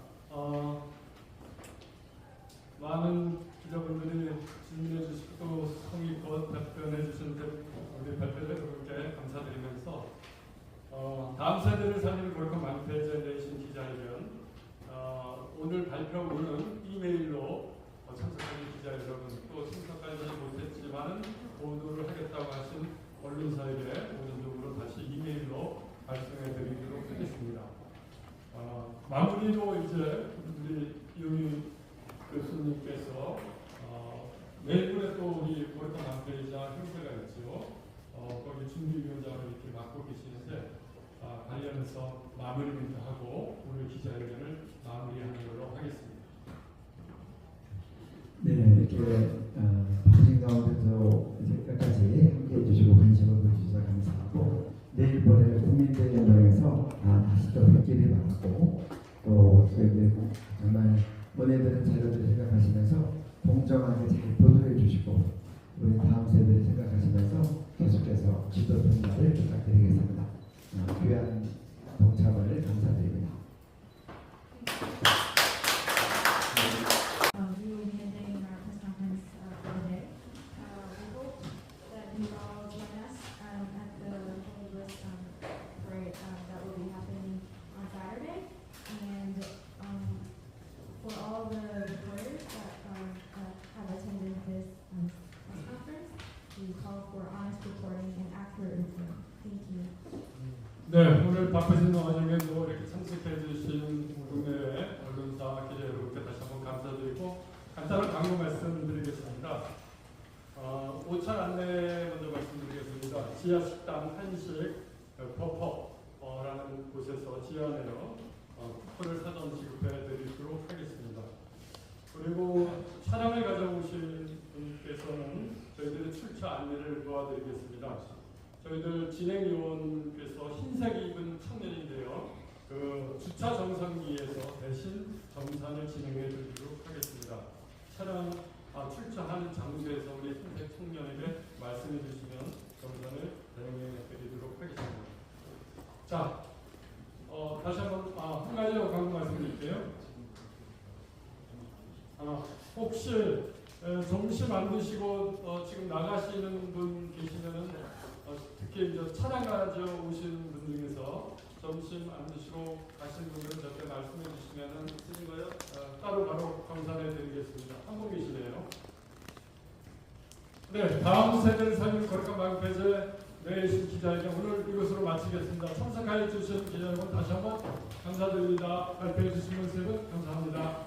많은 기자분들이 질문해 주시고 성의껏 답변해 주신 우리 발표를 그렇게 감사드리면서 다음 세대를 살리는 골카 만패제 내신 기자회견 오늘 발표문은 이메일로 참석하는 기자 여러분 또 참석하지 못했지만 보도를 하겠다고 하신 언론사에게 우선적으로 다시 이메일로 발송해 드리도록 하겠습니다. 마무리로 이제 우리 이용희 교수님께서 내일모레 또 우리 골카 만패자 행사가 있죠. 거기 준비위원장을 이렇게 맡고 계시는데 관련해서 마무리 멘트하고 오늘 기자회견을 마무리하는 걸로 하겠습니다. 네, 이렇게 바쁘신 가운데서 이제 끝까지 함께해 주시고 관심을 보여주셔서 감사하고 내일 모레 국민대회에서 다시 또 뵙기를 바라고 또 저희들 정말 보내드린 자료들을 생각하시면서 공정하게 잘 보도해 주시고 우리 다음 세대를 생각하시면서 계속해서 지도 평가를 부탁드리겠습니다. 귀한 동참을 감사드립니다. We will be ending our press conference for the day. We hope that you all join us at the Holy List parade that will be happening on Saturday. And for all the reporters that have attended this press conference, we call for honest reporting and accurate reporting. Thank you. 네, 오늘 바쁘신 와중에도 이렇게 참석해 주신 국내 언론사 기자 여러분께 다시 한번 감사드리고 간단한 광고 말씀드리겠습니다. 5차 안내 먼저 말씀드리겠습니다. 지하식당 한식 퍼퍼라는 곳에서 지하내로 쿠폰을 사전 지급해 드리도록 하겠습니다. 그리고 차량을 가져오신 분께서는 저희들의 출처 안내를 도와드리겠습니다. 저희들 진행요원께서 흰색 입은 청년인데요. 그 주차 정상기에서 대신 정산을 진행해 드리도록 하겠습니다. 차량 출차하는 장소에서 우리 흰색 청년에게 말씀해 주시면 정산을 진행해 드리도록 하겠습니다. 자, 다시 한번 한 가지 광고 말씀드릴게요. 혹시 점심 안 드시고 지금 나가시는 분 계시면은 특히 이제 차량 가져오신 분 중에서 점심 안 드시고 가신 분들은 저한테 말씀해 주시면은 쓰는 거요 바로 감사해 드리겠습니다. 한 분 계시네요. 네, 다음 세대를 살리는 거룩한 방패제 내신 기자회견 오늘 이것으로 마치겠습니다. 참석하여 주신 기자 여러분 다시 한번 감사드립니다. 발표해 주신 분 세 분 감사합니다.